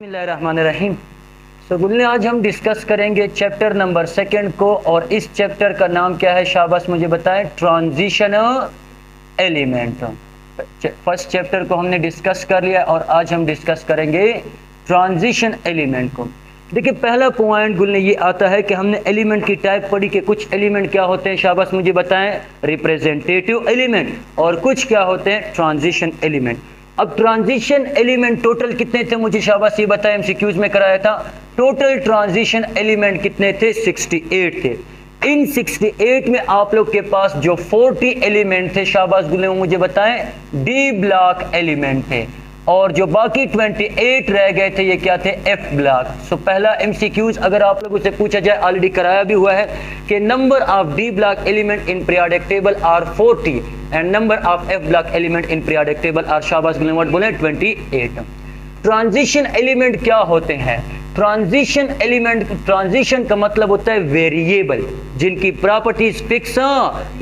बिस्मिल्लाहिर्रहमानिर्रहीम। गुल्ले आज हम डिस्कस करेंगे चैप्टर नंबर 2 को, और इस चैप्टर का नाम क्या है? शाबाश मुझे बताएं। Transition element. फर्स्ट चैप्टर को हमने डिस्कस कर लिया और आज हम डिस्कस करेंगे ट्रांजिशन एलिमेंट को। देखिए, पहला पॉइंट गुल्ले ये आता है कि हमने एलिमेंट की टाइप पढ़ी कि कुछ एलिमेंट क्या होते हैं, शाबाश मुझे बताएं, रिप्रेजेंटेटिव एलिमेंट, और कुछ क्या होते हैं, ट्रांजिशन एलिमेंट। अब ट्रांजिशन एलिमेंट टोटल कितने थे, मुझे शाबाश ये बताएं, एमसीक्यूज में कराया था। टोटल ट्रांजिशन एलिमेंट कितने थे? 68 थे। इन 68 में आप लोग के पास जो 40 एलिमेंट थे, शाबाश गुल्ले, मुझे बताएं, डी ब्लॉक एलिमेंट थे, और जो बाकी 28 रह गए थे ये क्या थे? F block. सो पहला एमसीक्यूज अगर आप लोगों से पूछा जाए, ऑलरेडी कराया भी हुआ है, कि number of D block element in periodic table are 40 and number of F block element in periodic table are, शाबाश गुल्ले, व्हाट बोले, 28। ट्रांजिशन एलिमेंट क्या होते हैं? ट्रांजिशन एलिमेंट, ट्रांजिशन का मतलब होता है वेरिएबल, जिनकी प्रॉपर्टीज फिक्स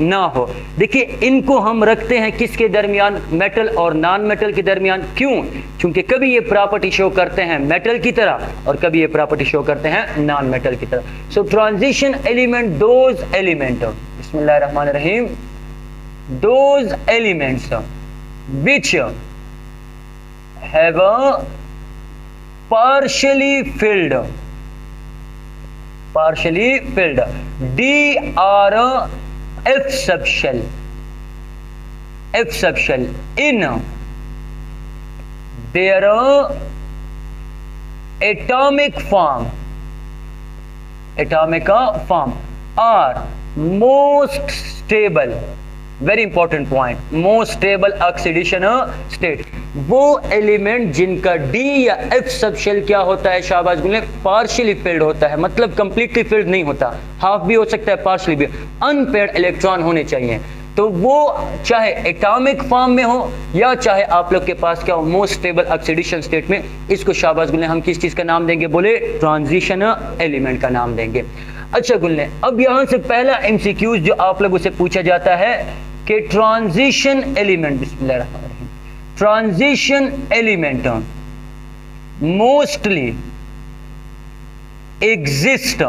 ना हो। देखिए, इनको हम रखते हैं किसके दरमियान? मेटल और नॉन मेटल के दरमियान। क्यों? क्योंकि कभी ये प्रॉपर्टी शो करते हैं मेटल की तरह और कभी ये प्रॉपर्टी शो करते हैं नॉन मेटल की तरह। सो ट्रांजिशन एलिमेंट, दोज एलिमेंट, बिस्मिल्लाहिर्रहमानिर्रहीम, those elements which have a partially filled D or F subshell in their atomic form are most stable, very important point, most stable oxidation state. वो element जिनका D या F subshell क्या होता है, शाबाश गुल्ले, partially field होता है, मतलब कंप्लीटली फिल्ड नहीं होता, हाफ भी हो सकता है, पार्शियली भी, अनपेयर्ड इलेक्ट्रॉन होने चाहिए। तो वो चाहे एटॉमिक फॉर्म में हो या चाहे आप लोग के पास क्या हो, मोस्ट स्टेबल ऑक्सीडेशन स्टेट में, इसको शाबाश गुल्ले हम किस चीज का नाम देंगे? बोले, ट्रांजिशन एलिमेंट का नाम देंगे। अच्छा गुल्ले, अब यहां से पहला एमसीक्यूज जो आप लोगों से पूछा जाता है कि ट्रांजिशन एलिमेंट, बिस्मिल्लाहिर्रहमानिर्रहीम, ट्रांजिशन एलिमेंट मोस्टली एग्जिस्ट,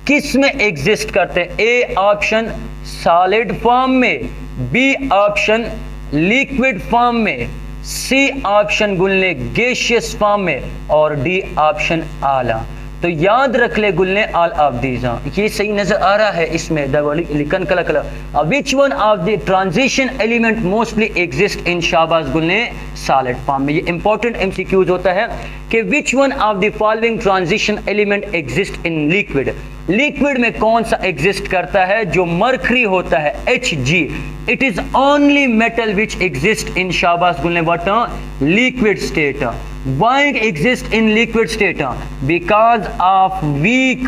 किस में एग्जिस्ट करते हैं? ए ऑप्शन सॉलिड फॉर्म में, बी ऑप्शन लिक्विड फॉर्म में, सी ऑप्शन गुल्ले गैसियस फॉर्म में, और डी ऑप्शन आला। तो याद रख ले गुल्ले, ऑल ऑफ दीज। ये सही नजर आ रहा है इसमें, लिखन कला कला। विच one of the transition element mostly exist in, शाबाश गुल्ले, सॉलिड फॉर्म में। ये इंपॉर्टेंट एमसीक्यूज होता है कि which one of the following transition element exist in liquid. Liquid में कौन सा एग्जिस्ट करता है? जो मरकरी होता है, Hg। It is only metal which exist in, शाबाश गुल्ले, what, liquid state. Why exist in liquid state? Because of weak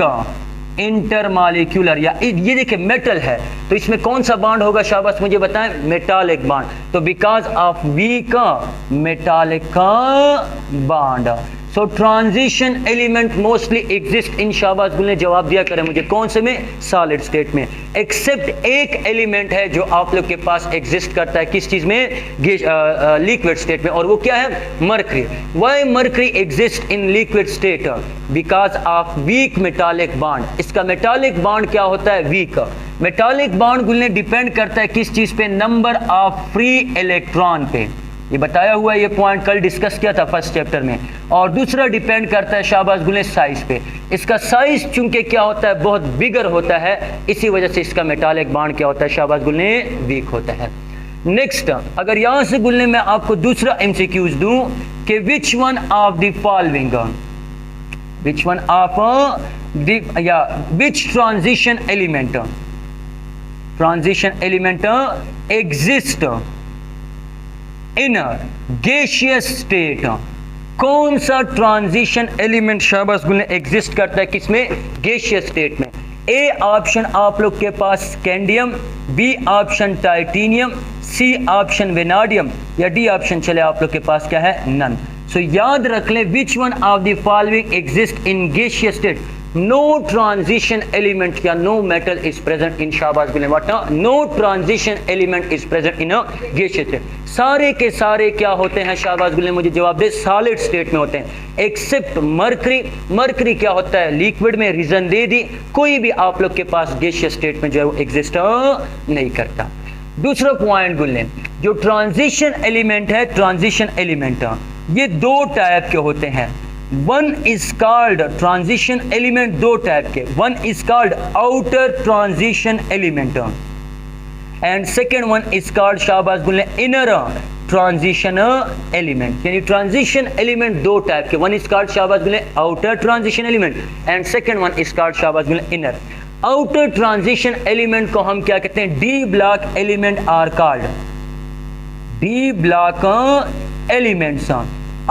intermolecular, या ये देखिए मेटल है तो इसमें कौन सा बॉन्ड होगा, शाबाश मुझे बताएं, मेटालिक बॉन्ड। तो because of weak metallic bond, so transition element mostly exist in, शाबाश गुल्ले, जवाब दिया करें मुझे, कौन से में? सॉलिड स्टेट में। एक्सेप्ट एक एलिमेंट है जो आप लोग के पास एग्जिस्ट करता है, किस चीज में? लिक्विड स्टेट में, और वो क्या है? Mercury. Why mercury exist in liquid state? Because of weak metallic bond. इसका मेटालिक बॉन्ड क्या होता है? वीक। मेटालिक बॉन्ड गुल्ले डिपेंड करता है किस चीज पे? नंबर ऑफ फ्री इलेक्ट्रॉन पे। ये बताया हुआ है, ये पॉइंट कल डिस्कस किया था फर्स्ट चैप्टर में। और दूसरा डिपेंड करता है, शाबाश गुल्ले, साइज पे। इसका साइज चूंकि क्या होता है? बहुत बिगर होता है, इसी वजह से इसका मेटालिक बॉन्ड क्या होता है, शाबाश गुल्ले, वीक होता है। नेक्स्ट, अगर यहां से गुल्ले मैं आपको दूसरा एमसीक्यूज दूं कि which one of the following, which one of the, या which transition element exist in gaseous state. कौन सा ट्रांजिशन एलिमेंट, शाबाश गुल्ले, एग्जिस्ट करता है किसमें? गैसियस स्टेट में। ए ऑप्शन आप लोग के पास scandium, B option titanium, C option vanadium, या डी ऑप्शन चले आप लोग के पास क्या है? नन। सो याद रख ले, which one of the following exist in gaseous state? No transition element या no metal is present in शाबाश गुले what no transition element is present in a gaseous state. सारे के सारे क्या होते हैं शाबाश गुले, मुझे जवाब दे, सॉलिड स्टेट में होते हैं एक्सेप्ट मरकरी। मरकरी क्या होता है, लिक्विड में, रीजन दे दी, कोई भी आप लोग के पास गैसियस स्टेट में जो है वो एग्जिस्ट नहीं करता। दूसरा पॉइंट बोल लें, जो ट्रांजिशन एलिमेंट है, ट्रांजिशन एलिमेंट ये दो टाइप के होते हैं। One is called transition element, दो टाइप के, one is called outer transition element and second one is called शाबाश बोल लें इनर ट्रांजिशन एलिमेंट। यानी ट्रांजिशन एलिमेंट दो टाइप के, वन इज कॉल्ड शाबाश बोले outer transition element and second one is called शाबाश बोले इनर। आउटर ट्रांजिशन एलिमेंट को हम क्या कहते हैं, D block element are called, D block elements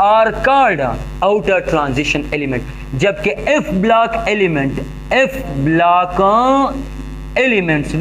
are called outer transition element, जबकि F block element, F block elements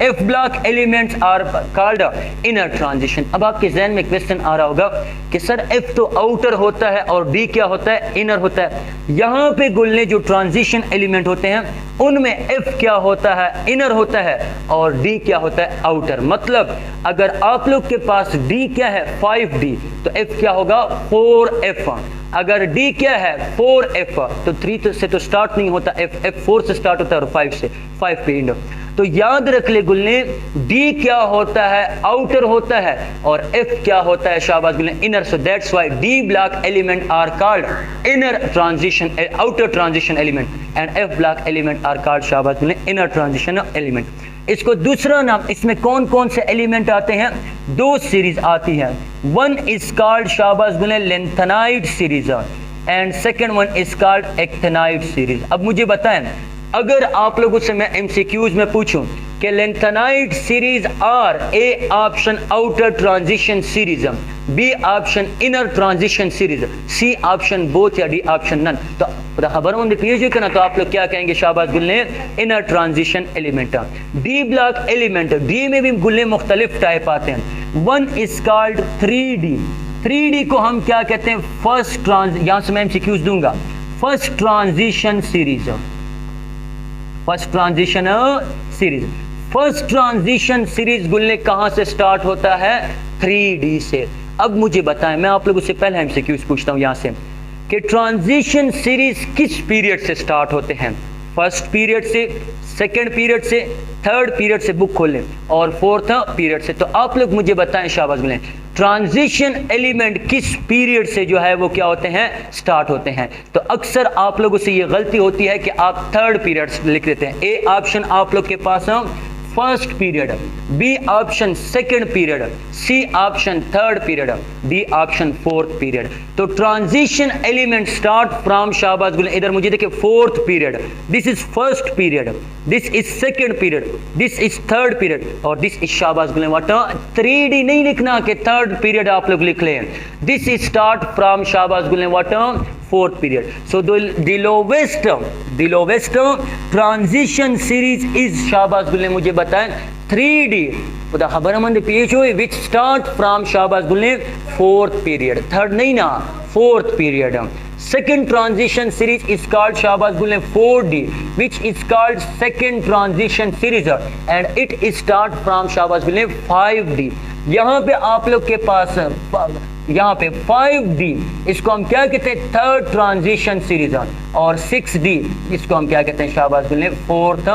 F block elements are called inner transition. अब आपके जहन में क्वेश्चन आ रहा होगा कि सर एफ तो आउटर होता है और डी क्या होता है, इनर होता है। यहाँ पे गुलने जो ट्रांजिशन एलिमेंट होते हैं उनमें एफ क्या होता है, इनर होता है, और डी क्या होता है, आउटर। मतलब अगर आप लोग के पास डी क्या है 5d तो एफ क्या होगा 4f, अगर डी क्या है 4f तो 3 से तो स्टार्ट नहीं होता, एफ 4 से स्टार्ट होता है और 5 से 5 पे एंड। तो याद रख ले गुलने, डी क्या होता है, आउटर होता है, और एफ क्या होता है शाबाश गुलने, inner. So that's why D block element are called inner transition, outer transition element and F block element are called शाबाश गुलने इनर ट्रांजिशन एलिमेंट। इसको दूसरा नाम, इसमें कौन कौन से एलिमेंट आते हैं, दो सीरीज आती है। वन इज कॉल्ड शाबाश गुलने lanthanide series and second one is called actinide series. अब मुझे बताएं, अगर आप लोगों से मैं एमसीक्यूज में पूछूं कि lanthanide series are A option outer transition series, B option inner transition series, C option both या डी ऑप्शन नन, तो खबर करना तो आप लोग क्या कहेंगे शाबाश गुलने inner transition element. D block element, D में भी गुलने मुख्तलिफ टाइप आते हैं। One is called 3D, 3D को हम क्या कहते हैं, फर्स्ट यहां से मैं एमसीक्यूज दूंगा, first transition series, first transition series. First transition series गुलने कहां से स्टार्ट होता है, 3D से। अब मुझे बताएं, मैं आप लोगों से पहले एमसीक्यूज पूछता हूं यहां से कि ट्रांजिशन सीरीज किस पीरियड से स्टार्ट होते हैं, फर्स्ट पीरियड से, सेकंड पीरियड से, थर्ड पीरियड से, बुक खोलें, और फोर्थ पीरियड से। तो आप लोग मुझे बताएं शाबाश गुलें, ट्रांजिशन एलिमेंट किस पीरियड से जो है वो क्या होते हैं, स्टार्ट होते हैं। तो अक्सर आप लोगों से ये गलती होती है कि आप थर्ड पीरियड लिख देते हैं। ए ऑप्शन आप लोग के पास first period, B option second period, C option third period, D option fourth period. तो ट्रांजिशन एलिमेंट स्टार्ट फ्रॉम शाबाश गुले, इधर मुझे देखिए fourth period, this is first period, this is second period, this is third period, और this is शाबाश गुले what 3D नहीं लिखना कि थर्ड पीरियड आप लोग लिख लें, दिस इज स्टार्ट फ्रॉम शाबाश गुले what fourth period. So the lowest transition series is शाबाश गुल्ले मुझे बताएं 3D खुदा खबरमंद PHO which start from शाबाश गुल्ले फोर्थ पीरियड, थर्ड नहीं ना, fourth period. Second transition series is called शाबाश गुल्ले 4D which is called second transition series and it is start from शाबाश गुल्ले 5D। यहाँ पे आप लोग के पास यहाँ पे 5D इसको हम क्या कहते हैं, थर्ड ट्रांजिशन सीरीज, और 6D इसको हम क्या कहते हैं शाबाश गुल्ले फोर्थ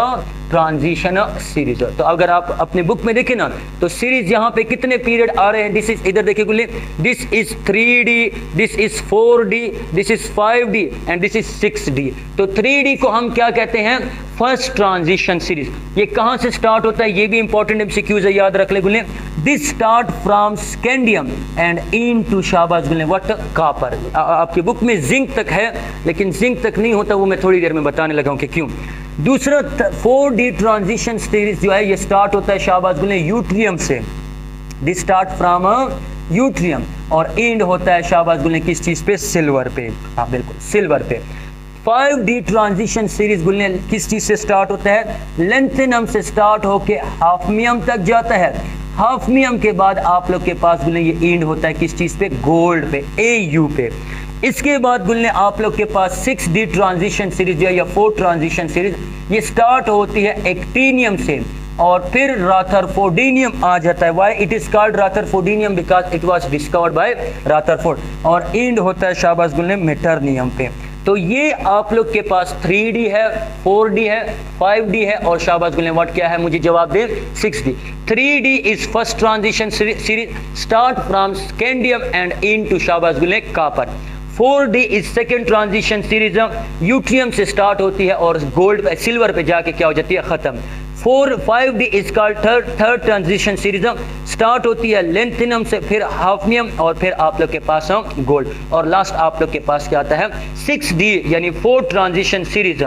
ट्रांजिशन सीरीज। तो अगर आप अपने बुक में देखें ना तो सीरीज यहाँ पे कितने पीरियड आ रहे हैं, दिस इज, इधर देखिए गुल्ले, this is 3D, this is 4D, this is 5D and this is 6D। तो 3D को हम क्या कहते हैं, फर्स्ट ट्रांजिशन सीरीज। ये कहाँ से स्टार्ट होता है, ये भी इंपॉर्टेंट एमसीक्यूज है, याद रख ले गुल्ले। This start from scandium and into शाबाश गुल्ले व्हाट कॉपर। आपकी बुक में जिंक तक है लेकिन जिंक तक नहीं होता, वो मैं थोड़ी देर में बताने लगा हूँ कि क्यों। दूसरा 4D ट्रांजिशन सीरीज जो है ये स्टार्ट होता है शाबाश गुल्ले यूट्रियम से, दिस स्टार्ट फ्रॉम यूट्रियम, और एंड होता है शाबाश गुल्ले किस चीज पे, सिल्वर पे। हाँ बिल्कुल सिल्वर पे। 5D ट्रांजिशन सीरीज गुल्ले किस चीज से स्टार्ट होता है, लेंथेनम से स्टार्ट होके हाफमियम तक जाता है। हाफमियम के बाद आप लोग के पास गुल्ले ये एंड होता है किस चीज पे, गोल्ड पे, AU पे। इसके बाद गुल्ले आप लोग के पास 6D ट्रांजिशन सीरीज या 4 ट्रांजिशन सीरीज, ये स्टार्ट होती है एक्टिनियम से और फिर राथरफोर्डिनियम आ जाता है। Why it is called rutherfordium? Because it was discovered by Rutherford. और एंड होता है शाबाश गुल्ले मेटरनियम पे। तो ये आप लोग के पास 3D है, 4D है, 5D है और शाबाश गुल्ले व्हाट क्या है, मुझे जवाब दे 6D। 3D is first transition series, start from scandium and into शाबाश गुल्ले copper. 4D is second transition series, yttrium से स्टार्ट होती है और गोल्ड सिल्वर पे जाके क्या हो जाती है, खत्म। 5D is called third transition series, start होती है लेंथिनम से, फिर हाफनियम और फिर आप लोग के पास गोल्ड, और लास्ट आप लोग के पास क्या आता है 6D यानी 4 transition series.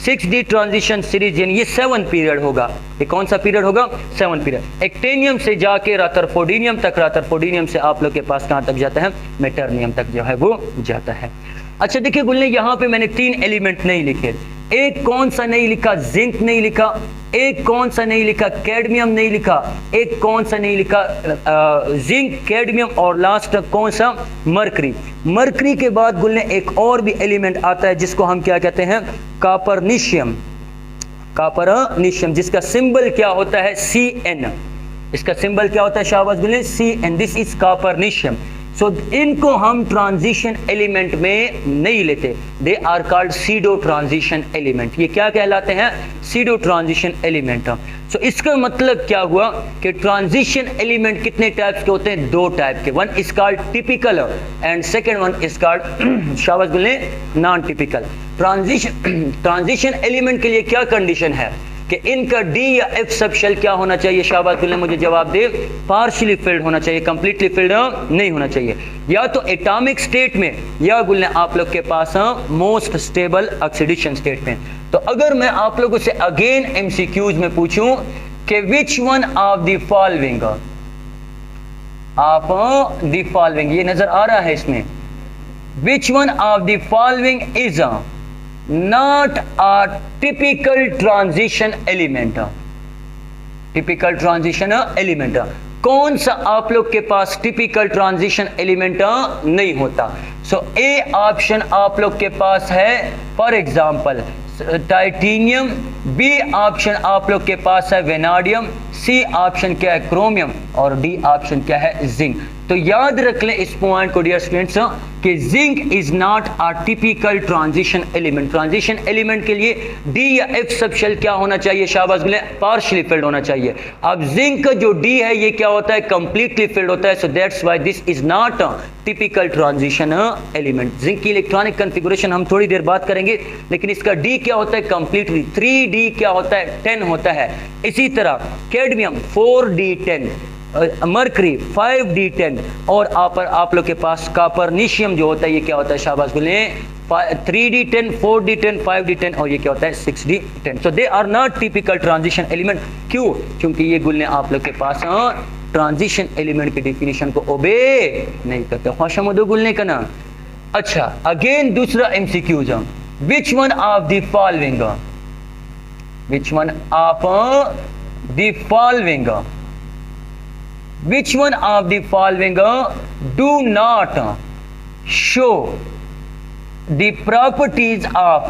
6D transition series यानी ये 7 पीरियड होगा। ये कौन सा पीरियड होगा, 7 पीरियड। एक्टेनियम से जाके राथरफोर्डिनियम तक, राथरफोर्डिनियम से आप लोग के पास कहाँ तक जाता है, मेटरनियम तक जो है वो जाता है। अच्छा देखिए गुल्ले, यहाँ पे मैंने 3 एलिमेंट नहीं लिखे। एक कौन सा नहीं लिखा, जिंक नहीं लिखा, एक कौन सा नहीं लिखा, कैडमियम नहीं लिखा, एक कौन सा नहीं लिखा, जिंक, कैडमियम और लास्ट कौन सा, मरकरी। मरकरी के बाद गुल्ले एक और भी एलिमेंट आता है जिसको हम क्या कहते हैं, कॉपरनिशियम। कॉपरनिशियम जिसका सिंबल क्या होता है, Cn। इसका सिंबल क्या होता है शाबाश गुल्ले, Cn। This is copernicium. So इनको हम ट्रांजिशन एलिमेंट में नहीं लेते, they are called pseudo transition element. ये क्या कहलाते हैं, सीडो ट्रांजिशन एलिमेंट। सो इसका मतलब क्या हुआ कि ट्रांजिशन एलिमेंट कितने टाइप्स के होते हैं, 2 टाइप के। One is called typical and second one is called शाबाश बोले नॉन टिपिकल। ट्रांजिशन एलिमेंट के लिए क्या कंडीशन है कि इनका D या F सब शेल क्या होना चाहिए, शाबाश गुल्ले मुझे जवाब दे, पार्शियली फिल्ड होना चाहिए, कंप्लीटली फिल्ड नहीं होना चाहिए। या तो एटॉमिक स्टेट में या गुल्ले आप लोग के पास मोस्ट स्टेबल ऑक्सीडेशन स्टेट में। तो अगर मैं आप लोगों से अगेन MCQs में पूछूं कि which one of the following, आप द फॉलोइंग, ये नजर आ रहा है इसमें, विच one of the following is not a typical transition element। typical transition element कौन सा आप लोग के पास typical transition element नहीं होता। सो ए ऑप्शन आप लोग के पास है for example titanium, B option आप लोग के पास है वेनाडियम, सी ऑप्शन क्या है क्रोमियम और डी ऑप्शन क्या है जिंक। तो याद रख लें इस पॉइंट को डियर स्टूडेंट्स कि zinc is not a typical transition element. Transition element के लिए डी या एफ सब शेल क्या होना चाहिए, शाबाश बोले पार्शियली फिल्ड होना चाहिए। अब जिंक का जो डी है ये क्या होता है, कंप्लीटली फिल्ड होता है। सो that's why this is not typical transition element. Zinc की इलेक्ट्रॉनिक कॉन्फ़िगरेशन हम थोड़ी देर बात करेंगे, लेकिन इसका डी क्या होता है, कंप्लीटली। 3D क्या होता है, 10 होता है। इसी तरह कैडमियम 4D10, मरकरी 5D10 और आप लोग के पास कॉपरनिशियम जो होता है ये क्या होता है, शाबाश बोले 3D10, 4D10, 5D10 और ये क्या होता है 6D10। So they are not typical transition element. क्यों? क्योंकि ये गुल्ले आप लोग के पास ट्रांजिशन एलिमेंट की डेफिनेशन को ओबे नहीं करते। ख्वाशमदो गुल्ले का ना। अच्छा अगेन दूसरा MCQ, which one of the following, which one of the following, which one of the following do not show the properties of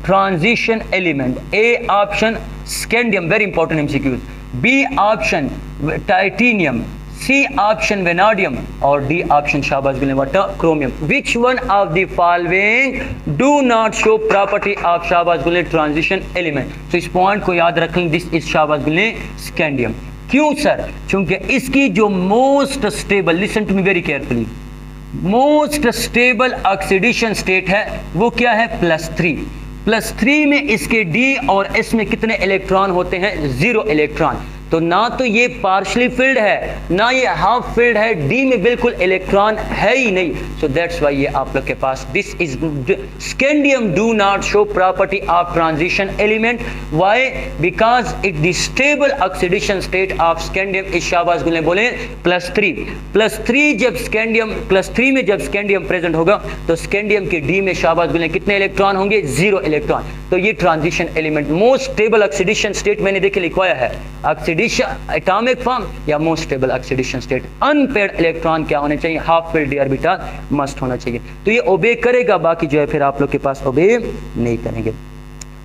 transition element? A option scandium, very important MCQs, B option titanium, C option vanadium और D option शाबाश बोले what, chromium. Which one of the following do not show property of शाबाश बोले transition element? तो इस point को याद रखें, दिस इज शाबाश बोले स्कैंडियम। क्यों सर? क्योंकि इसकी जो most stable, listen to me very carefully, most stable oxidation state है वो क्या है, +3। +3 में इसके D और S में कितने इलेक्ट्रॉन होते हैं, 0 इलेक्ट्रॉन। तो ना तो ये पार्शली फिल्ड है ना ये हाफ फिल्ड है, डी में बिल्कुल इलेक्ट्रॉन है ही नहीं। सो दैट्स व्हाई ये आप लोग के पास this is scandium do not show property of transition element. Why? Because it the stable oxidation state of scandium is शाबाश गुले बोले +3। +3 जब स्कैंडियम +3 में जब स्कैंडियम प्रेजेंट होगा तो स्कैंडियम के डी में शाबाश गुले कितने इलेक्ट्रॉन होंगे, 0 इलेक्ट्रॉन। तो ये transition element. Most stable oxidation state मैंने देखिए लिखवाया है, ऑक्सीडेशन एटॉमिक फॉर्म या most stable oxidation state. Unpaired electron क्या होने चाहिए, half filled D orbital must होना चाहिए। तो ये ओबे करेगा, बाकी जो है फिर आप लोग के पास ओबे नहीं करेंगे।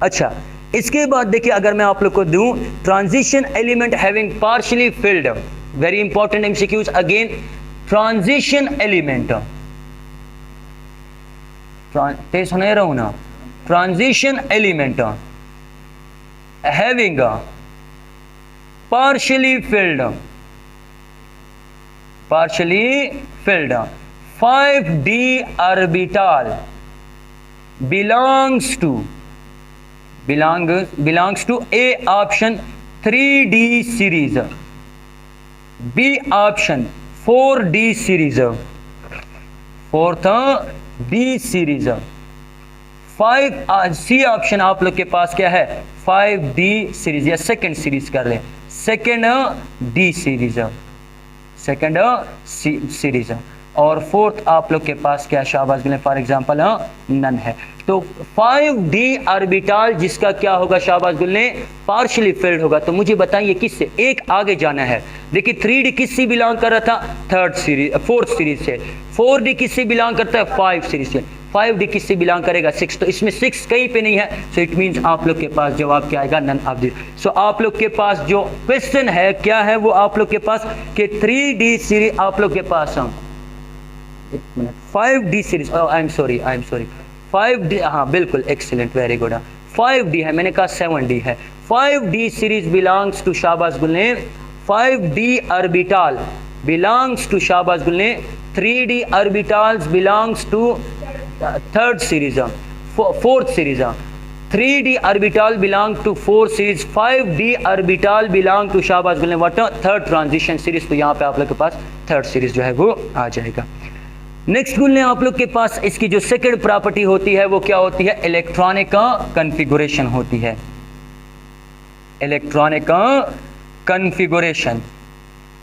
अच्छा, इसके बाद देखिए अगर मैं आप लोग को दूं transition element having partially filled, very important MCQs again, transition element तेज सुने रहा हूं ना, transition element having partially filled 5d orbital belongs to A option 3d series, B option 4d series, fourth D series, 5 C option आप लोग के पास क्या है 5D सीरीज या सेकंड सीरीज कर ले, second D series, second series, और फोर्थ आप लोग के पास क्या शाबाश मिले फॉर एग्जांपल नन है। तो 5D ऑर्बिटल जिसका क्या होगा शाबाश गुल्ले पार्शियली फिल्ड होगा। तो मुझे बताइए किससे, एक आगे जाना है। देखिए 3D किससे बिलोंग कर रहा था, फोर्थ सीरीज से, 4D किससे बिलोंग करता है 5 सीरीज से, 5D किससे बिलोंग करेगा 6। तो इसमें 6 कहीं पे नहीं है, सो इट मींस आप लोग के पास जवाब क्या आएगा नन ऑफ दिस। सो आप लोग के पास जो क्वेश्चन है क्या है वो आप लोग के पास कि 3D सीरीज आप लोग के पास 5D series, I am sorry 5D, हाँ बिल्कुल एक्सीलेंट वेरी गुड, 5D है, मैंने कहा 7D है। 5D सीरीज बिलोंग्स टू शाबाश गुल्ले 5D ऑर्बिटल बिलोंग्स टू शाबाश गुल्ले 3D orbitals belongs to third series, fourth series, 3D orbital belong to 4 series, 5D orbital belong to शाबाश गुल्ले व्हाट थर्ड ट्रांजिशन सीरीज। तो यहाँ पे आप लोग के पास थर्ड सीरीज जो है वो आ जाएगा। नेक्स्ट गुल्ले आप लोग के पास इसकी जो सेकंड प्रॉपर्टी होती है वो क्या होती है, इलेक्ट्रॉनिक कॉन्फ़िगरेशन होती है, इलेक्ट्रॉनिक कॉन्फ़िगरेशन।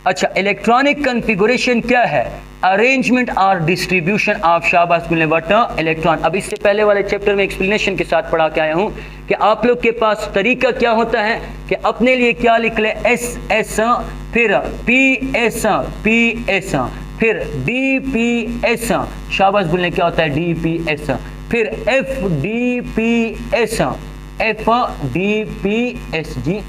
अच्छा, इलेक्ट्रॉनिक कॉन्फ़िगरेशन क्या है, अरेंजमेंट और डिस्ट्रीब्यूशन ऑफ शाबाश गुल्ले व्हाट इलेक्ट्रॉन। अब इससे पहले वाले चैप्टर में एक्सप्लेनेशन के साथ पढ़ा के आया हूं कि आप लोग के पास तरीका क्या होता है कि अपने लिए क्या लिख ले एस एस, फिर पी एस, फिर डी पी एस, शाबाश गुल्ले क्या होता है डी पी एस, फिर F D P S, F D P S G,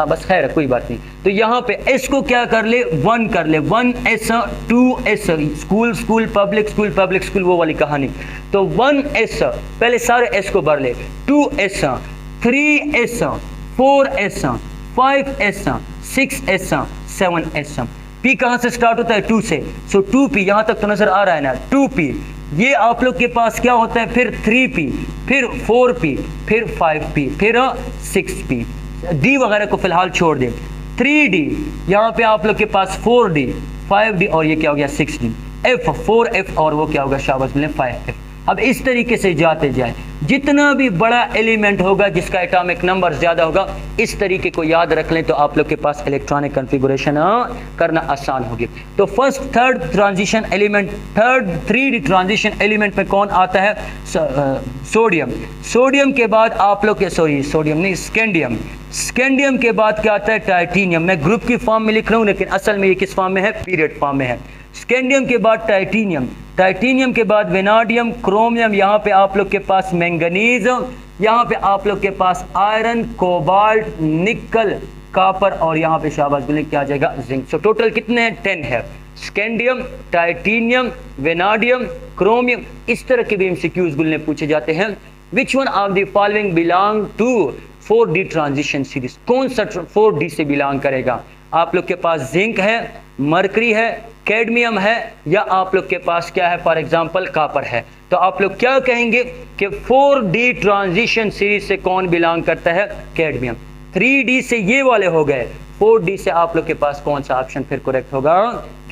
बस खैर कोई बात नहीं। तो यहाँ पे एस को क्या कर ले 1 कर ले, 1S 2S, school public school वो वाली कहानी। तो 1S पहले सारे एस को भर ले, 2S 3S 4S 5S 6S 7S। P कहाँ से स्टार्ट होता है 2 से, सो 2P यहाँ तक तो नजर आ रहा है ना, 2P। ये आप लोग के पास क्या होता है फिर 3P, फिर 4P, फिर 5P, फिर 6P, डी वगैरह को फिलहाल छोड़ दें। 3D यहाँ पे आप लोग के पास 4D 5D और ये क्या हो गया 6D, F 4F और वो क्या होगा शाबाश मिले 5F। अब इस तरीके से जाते जाए, जितना भी बड़ा एलिमेंट होगा जिसका एटॉमिक नंबर ज्यादा होगा, इस तरीके को याद रख लें तो आप लोग के पास इलेक्ट्रॉनिक कॉन्फ़िगरेशन करना आसान होगी। तो first third transition element, third 3D transition element में कौन आता है, सोडियम। सोडियम के बाद आप लोग के सोडियम नहीं स्कैंडियम, स्कैंडियम के बाद क्या आता है टाइटेनियम। मैं ग्रुप की फॉर्म में लिख रहा हूँ लेकिन असल में ये किस फॉर्म में है, पीरियड फॉर्म में है। स्कैंडियम के बाद टाइटेनियम, टाइटेनियम के बाद वेनाडियम, क्रोमियम, यहाँ पे आप लोग के पास मैंगनीज, यहाँ पे आप लोग के पास आयरन, कोबाल्ट, निकल, कॉपर और यहाँ पे शाबाश गुल्ले क्या आ जाएगा जिंक। सो टोटल कितने हैं 10 है, स्कैंडियम, टाइटेनियम, वेनाडियम, क्रोमियम। इस तरह के भी एमसीक्यूज गुल्ले पूछे जाते हैं। Which one of the following belong to 4D transition series, कौन सा 4D से बिलोंग करेगा। आप लोग के पास जिंक है, मरकरी है, कैडमियम है, या आप लोग के पास क्या है फॉर एग्जांपल कॉपर है। तो आप लोग क्या कहेंगे कि 4D ट्रांजिशन सीरीज से कौन बिलोंग करता है, कैडमियम। 3D से ये वाले हो गए, 4D से आप लोग के पास कौन सा ऑप्शन फिर करेक्ट होगा,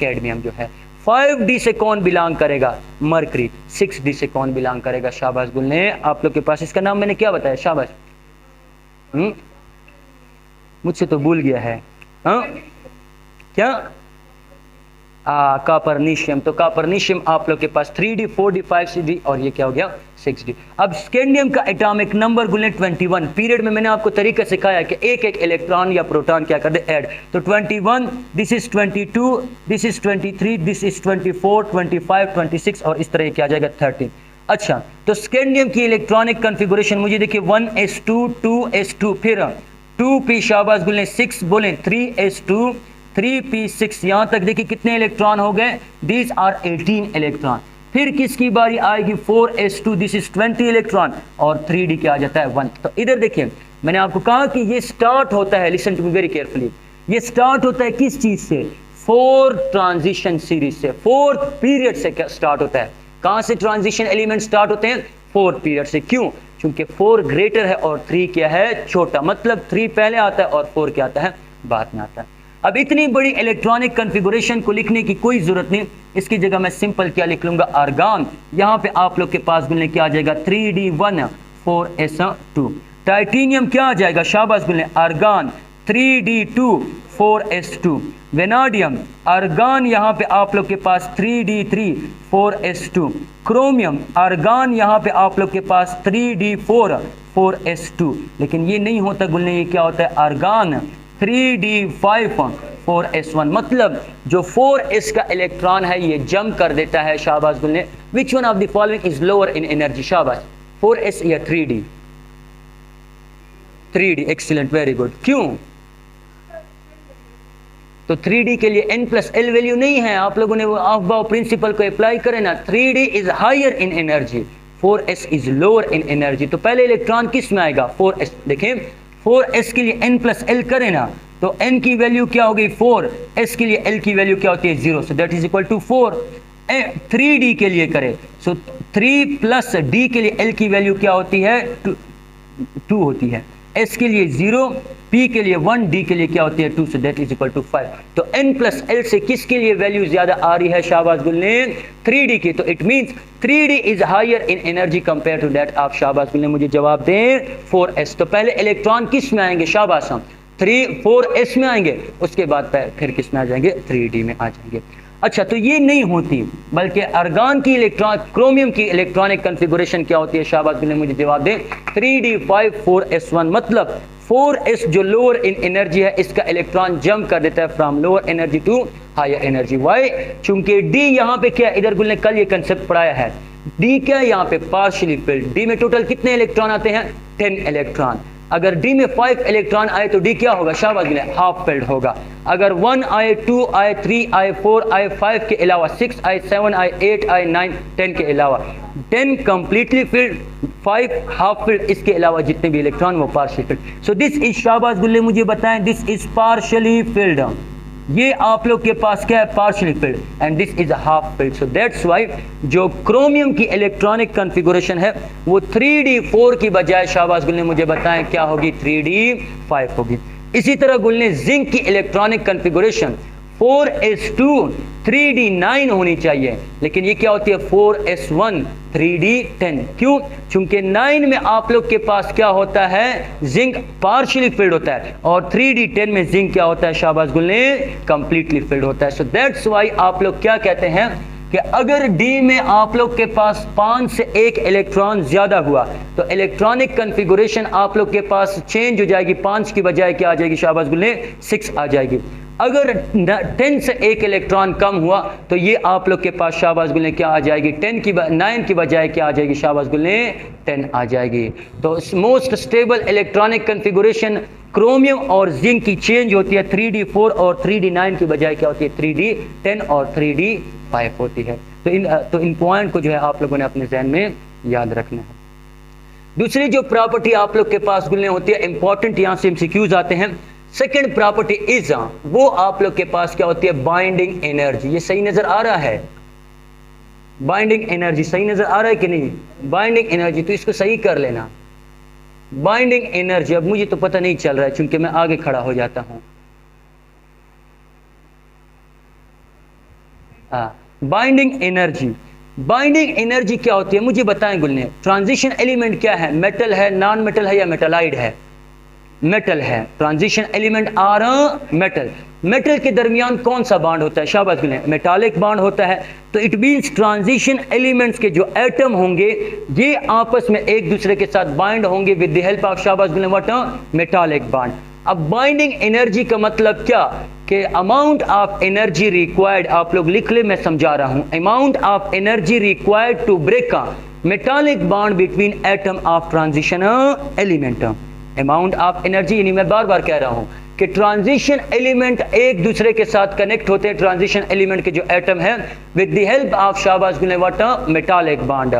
कैडमियम जो है। 5D से कौन बिलोंग करेगा, मरकरी। 6D से कौन बिलोंग करेगा, शाबाश गुल्ले। आप लोग के पास इसका नाम मैंने क्या बताया, शाबाश, मुझसे तो भूल गया है, हाँ क्या, कॉपरनीशियम। तो कॉपरनीशियम आप लोग के पास 3D 4D 5D और ये क्या हो गया 6D। अब स्कैंडियम का एटॉमिक नंबर गुले 21। पीरियड में मैंने आपको तरीका सिखाया कि एक एक इलेक्ट्रॉन या प्रोटॉन क्या कर दे ऐड। तो 21, this is 22, this is 23, this is 24, 25, 26 और इस तरह क्या आ जाएगा 13। अच्छा, तो स्कैंडियम की इलेक्ट्रॉनिक कॉन्फ़िगरेशन मुझे देखिए 1s2 2s2 फिर 2p शाबाश बोलें 6 बोलें 3s2 3p6 यहाँ तक देखिए कितने इलेक्ट्रॉन हो गए, दीज आर 18 इलेक्ट्रॉन। फिर किसकी बारी आएगी 4s2, दिस इज 20 इलेक्ट्रॉन और 3d क्या आ जाता है 1। तो इधर देखिए मैंने आपको कहा कि ये स्टार्ट होता है, listen to me very carefully, ये स्टार्ट होता है किस चीज से, 4 ट्रांजिशन सीरीज से, 4th पीरियड से स्टार्ट होता है। कहां से ट्रांजिशन एलिमेंट स्टार्ट होते हैं, 4th पीरियड से। क्यों, क्योंकि 4 ग्रेटर है और 3 क्या है छोटा, मतलब 3 पहले आता है और 4 क्या आता है बाद में आता है। अब इतनी बड़ी इलेक्ट्रॉनिक कॉन्फ़िगरेशन को लिखने की कोई जरूरत नहीं, इसकी जगह मैं सिंपल क्या लिख लूंगा आर्गन। यहां पे आप लोग के पास बोलने क्या आ जाएगा 3d1 4s2। टाइटेनियम क्या आ जाएगा शाबाश बोलने argon 3d2 4s2। Vanadium argon यहां पे आप लोग के पास 3d3 4s2। क्रोमियम आर्गन यहां पे आप लोग के पास 3d4 4s2। लेकिन ये नहीं होता गुलने, ये क्या होता है आर्गन 3d5 4s1। मतलब जो 4s का इलेक्ट्रॉन है ये जंप कर देता है शाबाश गुलने। Which one of the following is lower in energy, शाबाश 4s या 3d? 3d, excellent, very good. क्यों, तो 3d के लिए n+l वैल्यू नहीं है, आप लोगों ने वो अफबाउ प्रिंसिपल को अप्लाई करें ना। 3d is higher in energy, 4s is lower in energy. तो पहले इलेक्ट्रॉन किस में आएगा 4s। देखें 4s के लिए n+l करें ना तो n की वैल्यू क्या हो गई 4, s के लिए l की वैल्यू क्या होती है 0, so that is equal to 4। 3d के लिए करें सो 3 + d के लिए l की वैल्यू क्या होती है 2 होती है, s के लिए 0, p के लिए 1, d के लिए क्या होती है 2, so that is equal to 5। तो n+l से किसके लिए वैल्यू ज्यादा आ रही है शाबाश गुलने 3d की। तो it means 3d is higher in energy compare to that. आप शाबाश गुलने मुझे जवाब दें 4s। तो पहले इलेक्ट्रॉन किस में आएंगे शाबाश, हम 4s में आएंगे, उसके बाद फिर किस में आ जाएंगे 3d में आ जाएंगे। अच्छा, तो ये नहीं होती, बल्कि आर्गन की इलेक्ट्रॉन क्रोमियम की इलेक्ट्रॉनिक कॉन्फ़िगरेशन क्या होती है शाबाश गुलने मुझे जवाब दें 3d5 4s1। मतलब 4s जो लोअर इन एनर्जी है इसका इलेक्ट्रॉन जंप कर देता है from lower energy to higher energy. Why, चूंकि d यहाँ पे क्या, इधर गुल ने कल ये कंसेप्ट पढ़ाया है, d क्या है यहाँ पे पार्शियली फिल्ड। d में टोटल कितने इलेक्ट्रॉन आते हैं 10 इलेक्ट्रॉन। अगर d में 5 इलेक्ट्रॉन आए तो d क्या होगा शाबाश गुल हाफ फिल्ड होगा। अगर 1 आए 2 आए 3 आए 4 आए 5 के अलावा 6 आए 7 आए 8 आए 9 10 के अलावा 10 कंप्लीटली फिल्ड, 5 हाफ फिल्ड, इसके अलावा जितने भी इलेक्ट्रॉन वो partially field. So this is शाबाश गुल्ले मुझे बताएं दिस इज पार्शियली फिल्ड। ये आप लोग के पास क्या है partially filled and this is half filled. So that's why जो क्रोमियम की इलेक्ट्रॉनिक कॉन्फ़िगरेशन है वो 3d4 की बजाय शाबाश गुल ने मुझे बताएं क्या होगी 3d5 होगी। इसी तरह गुल ने जिंक की इलेक्ट्रॉनिक कॉन्फ़िगरेशन 4s2 3d9 होनी चाहिए, लेकिन ये क्या होती है 4s1 3d10। क्यों, क्योंकि 9 में आप लोग के पास क्या होता है जिंक पार्शियली फिल्ड होता है और 3d10 में जिंक क्या होता है शाबाश गुल्ले कंप्लीटली फिल्ड होता है। सो दैट्स व्हाई आप लोग क्या कहते हैं कि अगर d में आप लोग के पास 5 से 1 इलेक्ट्रॉन ज्यादा हुआ तो इलेक्ट्रॉनिक कॉन्फ़िगरेशन आप लोग के पास चेंज हो जाएगी, 5 की बजाय क्या आ जाएगी शाबाश गुल्ले 6 आ जाएगी। अगर 10 से 1 इलेक्ट्रॉन कम हुआ तो ये आप लोग के पास शाबाश गुल्ले क्या आ जाएगी 9 की बजाय क्या आ जाएगी शाबाश गुल्ले 10 आ जाएगी। तो most stable electronic configuration chromium और जिंक की चेंज होती है 3d4 और 3d9 की बजाय क्या होती है 3d10 और 3d5 होती है। तो इन पॉइंट को जो है आप लोगों ने अपने जहन में याद रखना है। दूसरी जो प्रॉपर्टी आप लोग के पास गुल्ले होती है इंपॉर्टेंट, यहाँ से एमसीक्यूज आते हैं। सेकेंड प्रॉपर्टी इज वो आप लोग के पास क्या होती है बाइंडिंग एनर्जी। ये सही नजर आ रहा है, बाइंडिंग एनर्जी सही नजर आ रहा है कि नहीं, बाइंडिंग एनर्जी, तो इसको सही कर लेना बाइंडिंग एनर्जी। अब मुझे तो पता नहीं चल रहा है क्योंकि मैं आगे खड़ा हो जाता हूं। बाइंडिंग एनर्जी, बाइंडिंग एनर्जी क्या होती है मुझे बताएं गुलने। ट्रांजिशन एलिमेंट क्या है, मेटल है, नॉन मेटल है या मेटालाइड है? मेटल है, transition element are metal. Metal के दरमियान कौन सा बॉन्ड होता है? शाबाश गुलें, मेटालिक बॉन्ड होता है। तो इट मीन्स ट्रांजिशन एलिमेंट्स के जो एटम होंगे ये आपस में एक दूसरे के साथ बाइंड होंगे विद द हेल्प ऑफ शाबाश गुलें व्हाट मेटालिक बॉन्ड। अब बाइंडिंग एनर्जी का मतलब क्या कि अमाउंट ऑफ एनर्जी रिक्वायर्ड, आप लोग लिख ले, मैं समझा रहा हूं। Amount of energy required to break a metallic bond between atom of transition element. Amount of energy, यानी मैं बार बार कह रहा हूं कि ट्रांजिशन एलिमेंट एक दूसरे के साथ कनेक्ट होते हैं, ट्रांजिशन एलिमेंट के जो एटम है विद द हेल्प ऑफ शाबाश गुलें व्हाट मेटालिक बॉन्ड।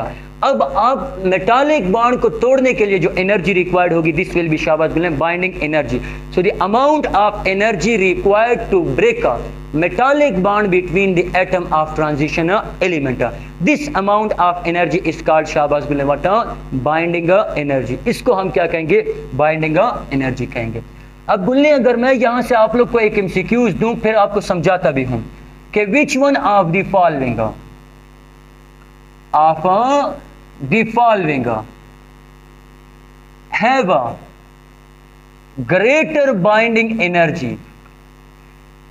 अब आप मेटालिक बॉन्ड को तोड़ने के लिए जो एनर्जी रिक्वायर्ड होगी दिस विल बी शाबाश गुलें binding energy. So the amount of energy required to break a metallic bond between the atom of transition element, this amount of energy is called शाबाश गुलें what binding energy। इसको हम क्या कहेंगे? Binding energy कहेंगे। अब गुल्ले अगर मैं यहां से आप लोग को एक एमसीक्यूज दूं फिर आपको समझाता भी हूं कि which one of the following have a greater binding energy.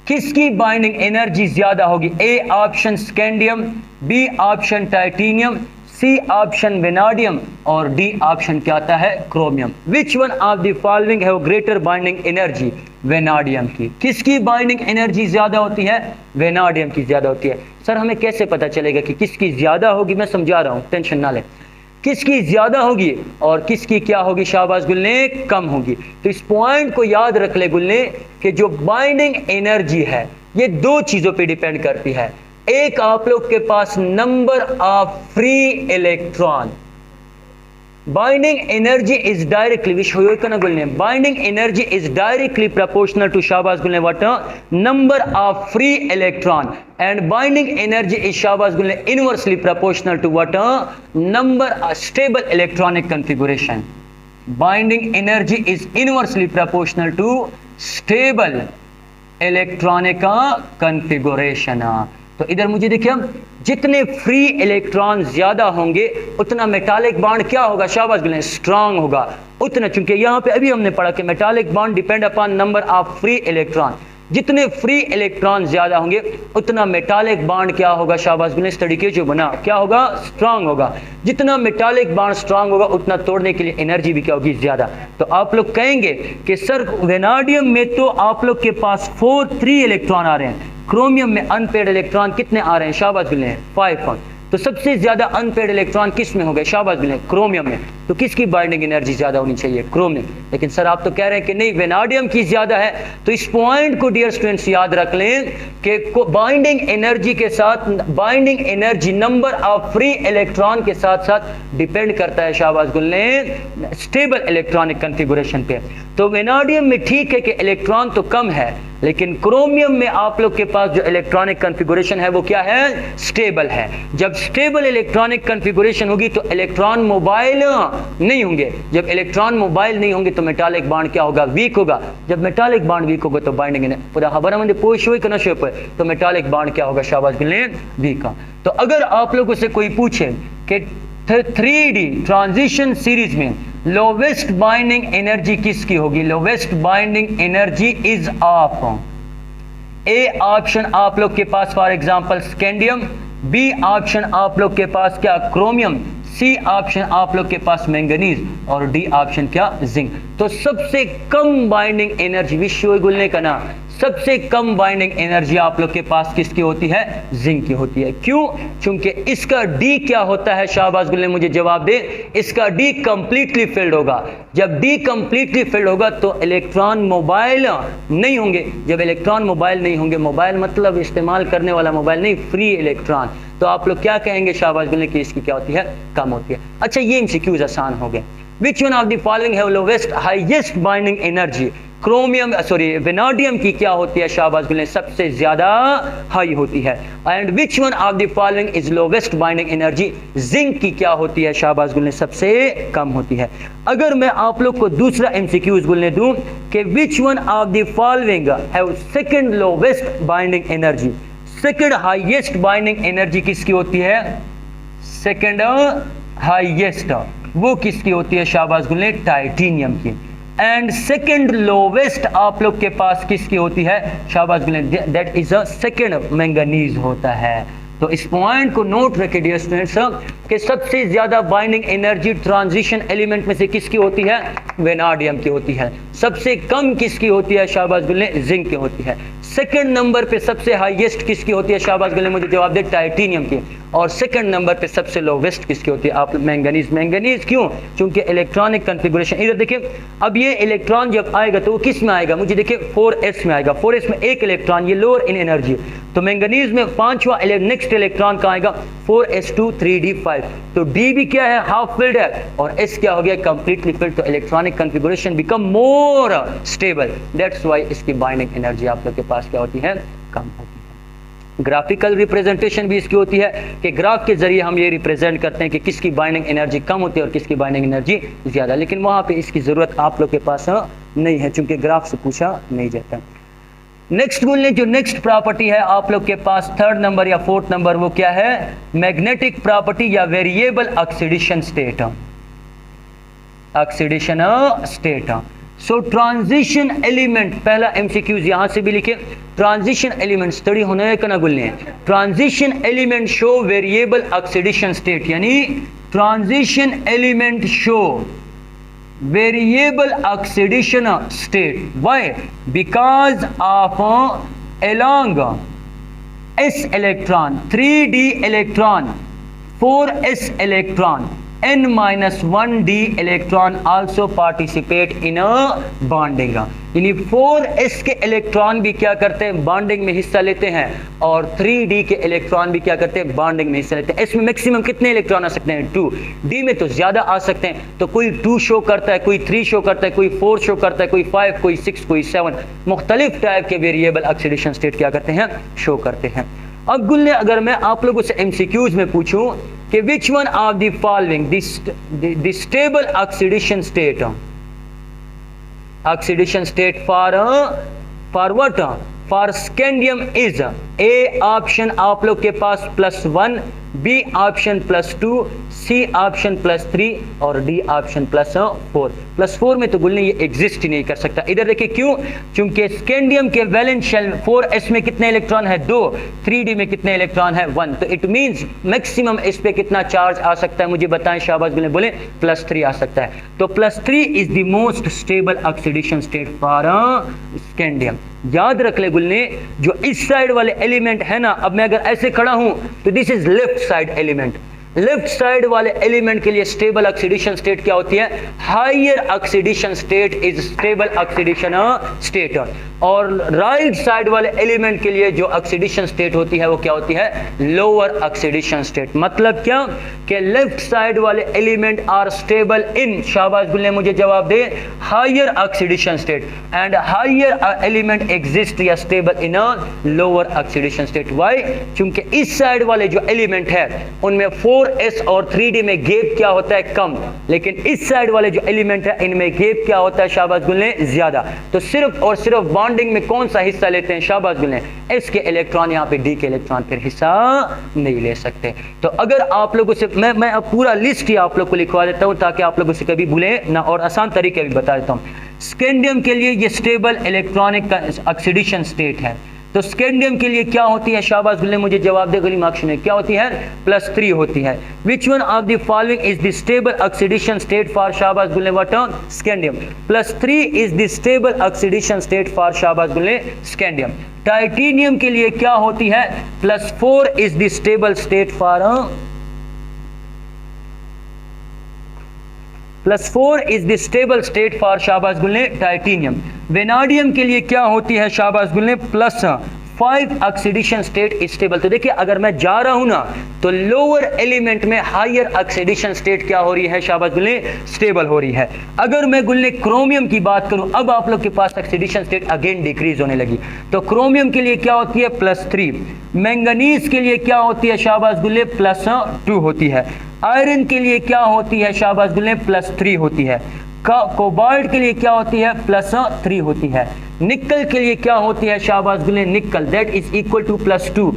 किसकी बाइंडिंग एनर्जी ज्यादा होगी? A option scandium, B option titanium, C option vanadium और डी ऑप्शन क्या आता है? Chromium. Which one of the following have greater binding energy? Vanadium की। किसकी binding energy ज्यादा होती है? वेनाडियम की ज्यादा होती है। सर हमें कैसे पता चलेगा कि किसकी ज्यादा होगी? मैं समझा रहा हूं, टेंशन ना ले। किसकी ज्यादा होगी और किसकी क्या होगी शाबाश गुल्ले? कम होगी। तो इस पॉइंट को याद रख ले गुल्ले कि जो बाइंडिंग एनर्जी है ये दो चीजों पे डिपेंड करती है। एक आप लोग के पास number of free electron, binding energy is directly binding energy is directly proportional to शाबाश गुल्ले what number of free electron, and binding energy is shabash gulle inversely proportional to what number stable electronic configuration। binding energy is inversely proportional to stable electronic configuration। तो इधर मुझे देखिए, जितने free electron ज्यादा होंगे उतना मेटालिक बॉन्ड क्या होगा शाबाश गुल्ले? स्ट्रांग होगा उतना। चूंकि यहां पे अभी हमने पढ़ा कि metallic bond depend upon number of free electron, जितने फ्री इलेक्ट्रॉन ज्यादा होंगे उतना मेटालिक बॉन्ड क्या होगा शाबाश गुल्ले? स्टडी के जो बना क्या होगा? स्ट्रांग होगा। जितना मेटालिक बॉन्ड स्ट्रांग होगा उतना तोड़ने के लिए एनर्जी भी क्या होगी? ज्यादा। तो आप लोग कहेंगे कि सर वेनाडियम में तो आप लोग के पास 3 इलेक्ट्रॉन आ रहे हैं, क्रोमियम में अनपेड इलेक्ट्रॉन कितने आ रहे हैं शाबाश गुल्ले? 5। तो सबसे ज्यादा अनपेड इलेक्ट्रॉन किस में हो गए शाबाश गुल्ले? क्रोमियम में। तो किसकी बाइंडिंग एनर्जी ज्यादा होनी चाहिए? क्रोमियम। लेकिन सर आप तो कह रहे हैं कि नहीं वेनाडियम की ज्यादा है। तो इस पॉइंट को डियर स्टूडेंट्स याद रख लें कि बाइंडिंग एनर्जी के साथ binding energy number of free electron के साथ साथ डिपेंड करता है शाबाश गुल्ले स्टेबल इलेक्ट्रॉनिक कॉन्फ़िगरेशन पे। तो वेनाडियम में ठीक है कि इलेक्ट्रॉन तो कम है, लेकिन क्रोमियम में आप लोग के पास जो इलेक्ट्रॉनिक कॉन्फ़िगरेशन है वो क्या है? स्टेबल है। जब स्टेबल इलेक्ट्रॉनिक कॉन्फ़िगरेशन होगी तो इलेक्ट्रॉन मोबाइल नहीं होंगे। जब इलेक्ट्रॉन मोबाइल नहीं होंगे तो मेटालिक बॉन्ड क्या होगा? वीक होगा। जब मेटालिक बॉन्ड वीक होगा तो बाइंडिंग पूरा खबर मंद पोषोई का नशे पर तो मेटालिक बॉन्ड क्या होगा शाबाश गुल्ले? वीक। तो अगर आप लोगों से कोई पूछे कि 3D ट्रांजिशन सीरीज में लोवेस्ट बाइंडिंग एनर्जी किसकी होगी? Lowest binding energy is of A option आप लोग के पास for example scandium, B option आप लोग के पास क्या? क्रोमियम, सी ऑप्शन आप लोग के पास मैंगनीज और डी ऑप्शन क्या? जिंक। तो सबसे कम बाइंडिंग एनर्जी विश्व गुल्ले का ना सबसे कम बाइंडिंग एनर्जी आप लोग के पास किसकी होती है? जिंक की होती है। क्यों? क्योंकि इसका डी क्या होता है शाबाश गुल्ले? मुझे जवाब दे। इसका डी कंप्लीटली फिल्ड होगा। जब डी कंप्लीटली फिल्ड होगा तो इलेक्ट्रॉन मोबाइल नहीं होंगे। जब इलेक्ट्रॉन मोबाइल नहीं होंगे, मोबाइल मतलब इस्तेमाल करने वाला मोबाइल नहीं, फ्री इलेक्ट्रॉन, तो आप लोग क्या कहेंगे शाबाश गुल्ले कि इसकी क्या होती है? कम होती है। अच्छा ये एमसीक्यूज आसान हो गए। विच one of the following have lowest highest binding energy? Chromium vanadium की क्या होती है शाबाश गुल्ले? सबसे ज्यादा हाई होती है। And which one of the following is lowest binding energy? Zinc की क्या होती है शाबाश गुल्ले? सबसे कम होती है। अगर मैं आप लोग को दूसरा एमसीक्यूज गुल्ले दूं कि which one of the following have second lowest binding energy? Second highest binding energy किसकी होती है? सेकंड हाईएस्ट वो किसकी होती है शाबाश गुल्ले? टाइटेनियम की। एंड सेकंड लोवेस्ट आप लोग के पास किसकी होती है, शाबाश गुले, that is a second manganese होता है। तो इस पॉइंट को नोट रखिए डियर स्टूडेंट्स कि सबसे ज्यादा बाइंडिंग एनर्जी ट्रांजिशन एलिमेंट में से किसकी होती है, वेनाडियम की होती है। सबसे कम किसकी होती है, शाबाश गुले, जिंक की होती है। सेकंड नंबर पे सबसे हाईएस्ट किसकी होती है, शाबाश गुले, मुझे जवाब दे, टाइटेनियम की। और सेकंड नंबर पे सबसे लोवेस्ट किसकी होती है, आप मैंगनीज। मैंगनीज क्यों, क्योंकि इलेक्ट्रॉनिक कॉन्फ़िगरेशन, इधर देखिए अब ये इलेक्ट्रॉन जब आएगा तो वो किस में आएगा, मुझे देखिए 4s में आएगा। 4s में एक इलेक्ट्रॉन, ये लोअर इन एनर्जी, तो मैंगनीज में पांचवा नेक्स्ट इलेक्ट्रॉन का आएगा 4s2 3d5। तो d भी क्या है, हाफ फिल्ड है, और s क्या हो गया, कंप्लीटली फिल्ड। तो electronic configuration become more stable, that's why इसकी बाइंडिंग एनर्जी आप लोग के पास क्या होती है, कम होती है। ग्राफिकल रिप्रेजेंटेशन भी इसकी होती है कि ग्राफ के जरिए हम ये रिप्रेजेंट करते हैं कि किसकी बाइंडिंग एनर्जी कम होती है और किसकी बाइंडिंग एनर्जी ज्यादा, लेकिन वहां पे इसकी जरूरत आप लोग के पास नहीं है क्योंकि ग्राफ से पूछा नहीं जाता। नेक्स्ट बोलने जो नेक्स्ट प्रॉपर्टी है आप लोग के पास थर्ड नंबर या फोर्थ नंबर, वो क्या है, मैग्नेटिक प्रॉपर्टी या variable oxidation state. Oxidation state. So transition element, पहला एमसीक्यूज यहां से भी लिखे, ट्रांजिशन एलिमेंट स्टडी होने का ना बोलने, transition element show variable oxidation state, यानी transition element show variable oxidation state. Why? Because of along s electron, 3d electron, 4s electron, n-1d electron also participate in a bonding. यानी 4s के electron भी क्या करते हैं, bonding में हिस्सा लेते हैं, और 3d के इलेक्ट्रॉन भी क्या करते हैं, बॉन्डिंग में हिस्सा लेते हैं। इसमें मैक्सिमम कितने इलेक्ट्रॉन आ सकते हैं, 2। d में तो ज्यादा आ सकते हैं, तो कोई 2 शो करता है, कोई 3 शो करता है, कोई 4 शो करता है, कोई 5, कोई 6, कोई 7, मुख्तलिफ टाइप के वेरिएबल ऑक्सीडेशन स्टेट क्या करते हैं, शो करते हैं। अब गुल्ले अगर मैं आप लोगों से एमसीक्यूज में पूछूं कि which one of the following the stable oxidation state, oxidation state for what, for scandium is A option आप लोग के पास +1, B ऑप्शन +2, C ऑप्शन +3 और D ऑप्शन +4। +4 में तो गुल्ले ये एग्जिस्ट ही नहीं कर सकता। इधर देखिए क्यों, क्योंकि स्कैंडियम के वैलेंस शेल 4s में कितने इलेक्ट्रॉन है, 2, 3d में कितने इलेक्ट्रॉन है, 1। तो इट मींस मैक्सिमम इस पे कितना चार्ज आ सकता है, मुझे बताएं शाबाश गुल्ले, बोले +3 आ सकता है। तो +3 is the most stable oxidation state for scandium. याद रख ले गुल्ले, जो इस साइड वाले एलिमेंट है ना, अब मैं अगर ऐसे खड़ा हूं तो this is left side element. Left side वाले एलिमेंट के लिए स्टेबल ऑक्सीडेशन स्टेट क्या होती है, higher oxidation state is stable oxidation state, और राइट साइड वाले एलिमेंट के लिए जो ऑक्सीडेशन स्टेट होती है वो क्या होती है, लोअर ऑक्सीडेशन स्टेट। मतलब क्या कि लेफ्ट साइड वाले एलिमेंट आर स्टेबल इन, शाबाश गुल्ले मुझे जवाब दे, higher oxidation state, and higher element exist या stable in a lower oxidation state. Why? क्योंकि इस साइड वाले जो एलिमेंट है उनमें 4s और 3d में गैप क्या होता है, कम, लेकिन इस साइड वाले जो एलिमेंट है इनमें गैप क्या होता है, शाबाश गुल्ले, ज्यादा। तो सिर्फ और सिर्फ बॉन्डिंग में कौन सा हिस्सा लेते हैं, शाबाश गुल्ले, s के इलेक्ट्रॉन, यहाँ पे d के इलेक्ट्रॉन फिर हिस्सा नहीं ले सकते। तो अगर आप लोगों से मैं अब पूरा लिस्ट ही आप लोग को लिखवा देता हूं ताकि आप लोगों से कभी भूले ना, और आसान तरीके भी बता देता हूं। स्कैंडियम के लिए ये स्टेबल इलेक्ट्रॉनिक ऑक्सीडेशन स्टेट है, तो स्कैंडियम के लिए क्या होती है, शाबाश गुल्ले मुझे जवाब दे गली मार्क्स में, क्या होती है, +3 होती है। Which one of the following is the stable oxidation state for, शाबाश गुल्ले, what, scandium. +3 is the stable oxidation state for, शाबाश गुल्ले, स्कैंडियम। टाइटेनियम के लिए क्या होती है, +4 is the stable state for, +4 is the stable state for, शाबाश गुल्ले, टाइटेनियम। वेनाडियम के लिए क्या होती है, शाबाश गुल्ले, +5 ऑक्सीडेशन स्टेट इज स्टेबल। तो देखिए अगर मैं जा रहा हूं ना तो लोअर एलिमेंट में हायर ऑक्सीडेशन स्टेट क्या हो रही है, शाबाश गुल्ले, स्टेबल हो रही है। अगर मैं गुल्ले क्रोमियम की बात करूं, अब आप लोग के पास ऑक्सीडेशन स्टेट अगेन डिक्रीज होने लगी, तो क्रोमियम के लिए क्या होती है, +3। मैंगनीज के लिए क्या होती है, शाबाश गुल्ले, +2 होती है। आयरन के लिए क्या होती है, शाबाश गुल्ले, +3 होती है। कोबाल्ट के लिए क्या होती है, +3 होती है। निकल के लिए क्या होती है, शाबाश गुल्ले, निकल, दैट इज इक्वल टू +2।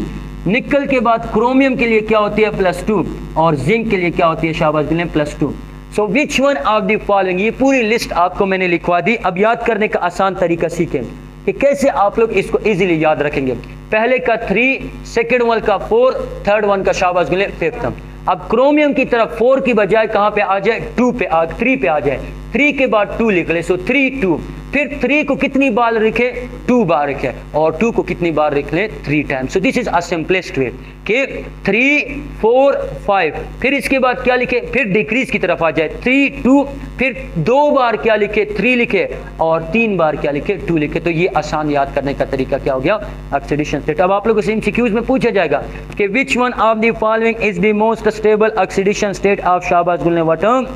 निकल के बाद क्रोमियम के लिए क्या होती है, +2, और जिंक के लिए क्या होती है, शाबाश गुल्ले, +2। So which one of the following, ये पूरी लिस्ट आपको मैंने लिखवा दी। अब याद करने का आसान तरीका सीखें कि कैसे आप लोग इसको इजीली याद रखेंगे। पहले का 3, सेकंड वन का 4, थर्ड वन का शाबाश गुले 5th। अब क्रोमियम की तरफ 4 की बजाय कहां पे आ जाए, 2 पे 3 पे आ जाए, 3 के बाद 2 लिख ले, सो 3 2, फिर 3 को कितनी बार लिखे, 2 बार लिखे, और 2 को कितनी बार लिख ले, 3 times. So this is a simplest way कि 3 4 5, फिर इसके बाद क्या लिखे, फिर डिक्रीज की तरफ आ जाए, 3 2, फिर 2 बार क्या लिखे, 3 लिखे, और 3 बार क्या लिखे, 2 लिखे। तो ये आसान याद करने का तरीका क्या हो गया, ऑक्सीडेशन स्टेट। अब आप लोगों से एमसीक्यूज में पूछा जाएगा कि which one of the following is the most stable oxidation state of शाबाश गुलने वाटर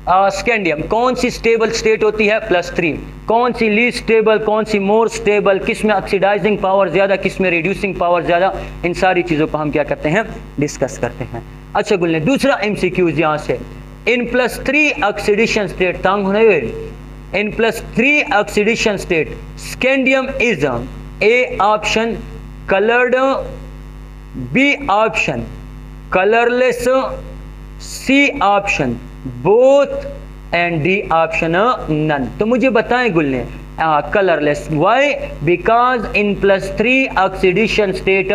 स्कैंडियम। कौन सी स्टेबल स्टेट होती है, +3, कौन सी लीस्ट स्टेबल, कौन सी मोर स्टेबल, किस में ऑक्सीडाइजिंग पावर ज्यादा, किस में रिड्यूसिंग पावर ज्यादा, इन सारी चीजों को हम क्या करते हैं, डिस्कस करते हैं। अच्छा गुलने, दूसरा एमसीक्यूज यहां से, इन +3 ऑक्सीडेशन स्टेट तंग होने हुए, in +3 oxidation state scandium is A option coloured, B option colourless, C option both, and D option none. तो मुझे बताएं गुलने, colourless, why, because in +3 oxidation state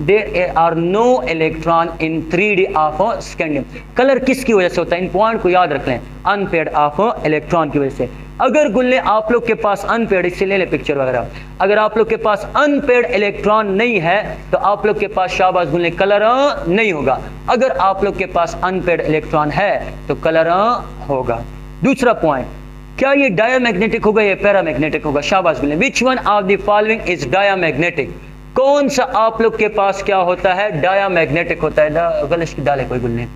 there are no electron in 3D of scandium. Colour किसकी वजह से होता है, इन point को याद रख लें, अनपेड ऑफ इलेक्ट्रॉन की वजह से। अगर गुल्ले आप लोग के पास अनपेड, इससे ले ले पिक्चर वगैरह, अगर आप लोग के पास अनपेड इलेक्ट्रॉन नहीं है तो आप लोग के पास शाबाश गुल्ले कलर नहीं होगा। अगर आप लोग के पास अनपेड इलेक्ट्रॉन है तो कलर होगा। दूसरा पॉइंट, क्या ये डायामैग्नेटिक होगा या पैरामैग्नेटिक होगा, शाबाश गुल्ले। Which one of the following is diamagnetic, कौन सा आप लोग के पास क्या होता है, डायामैग्नेटिक होता है। गलत डाले कोई गुल्ले।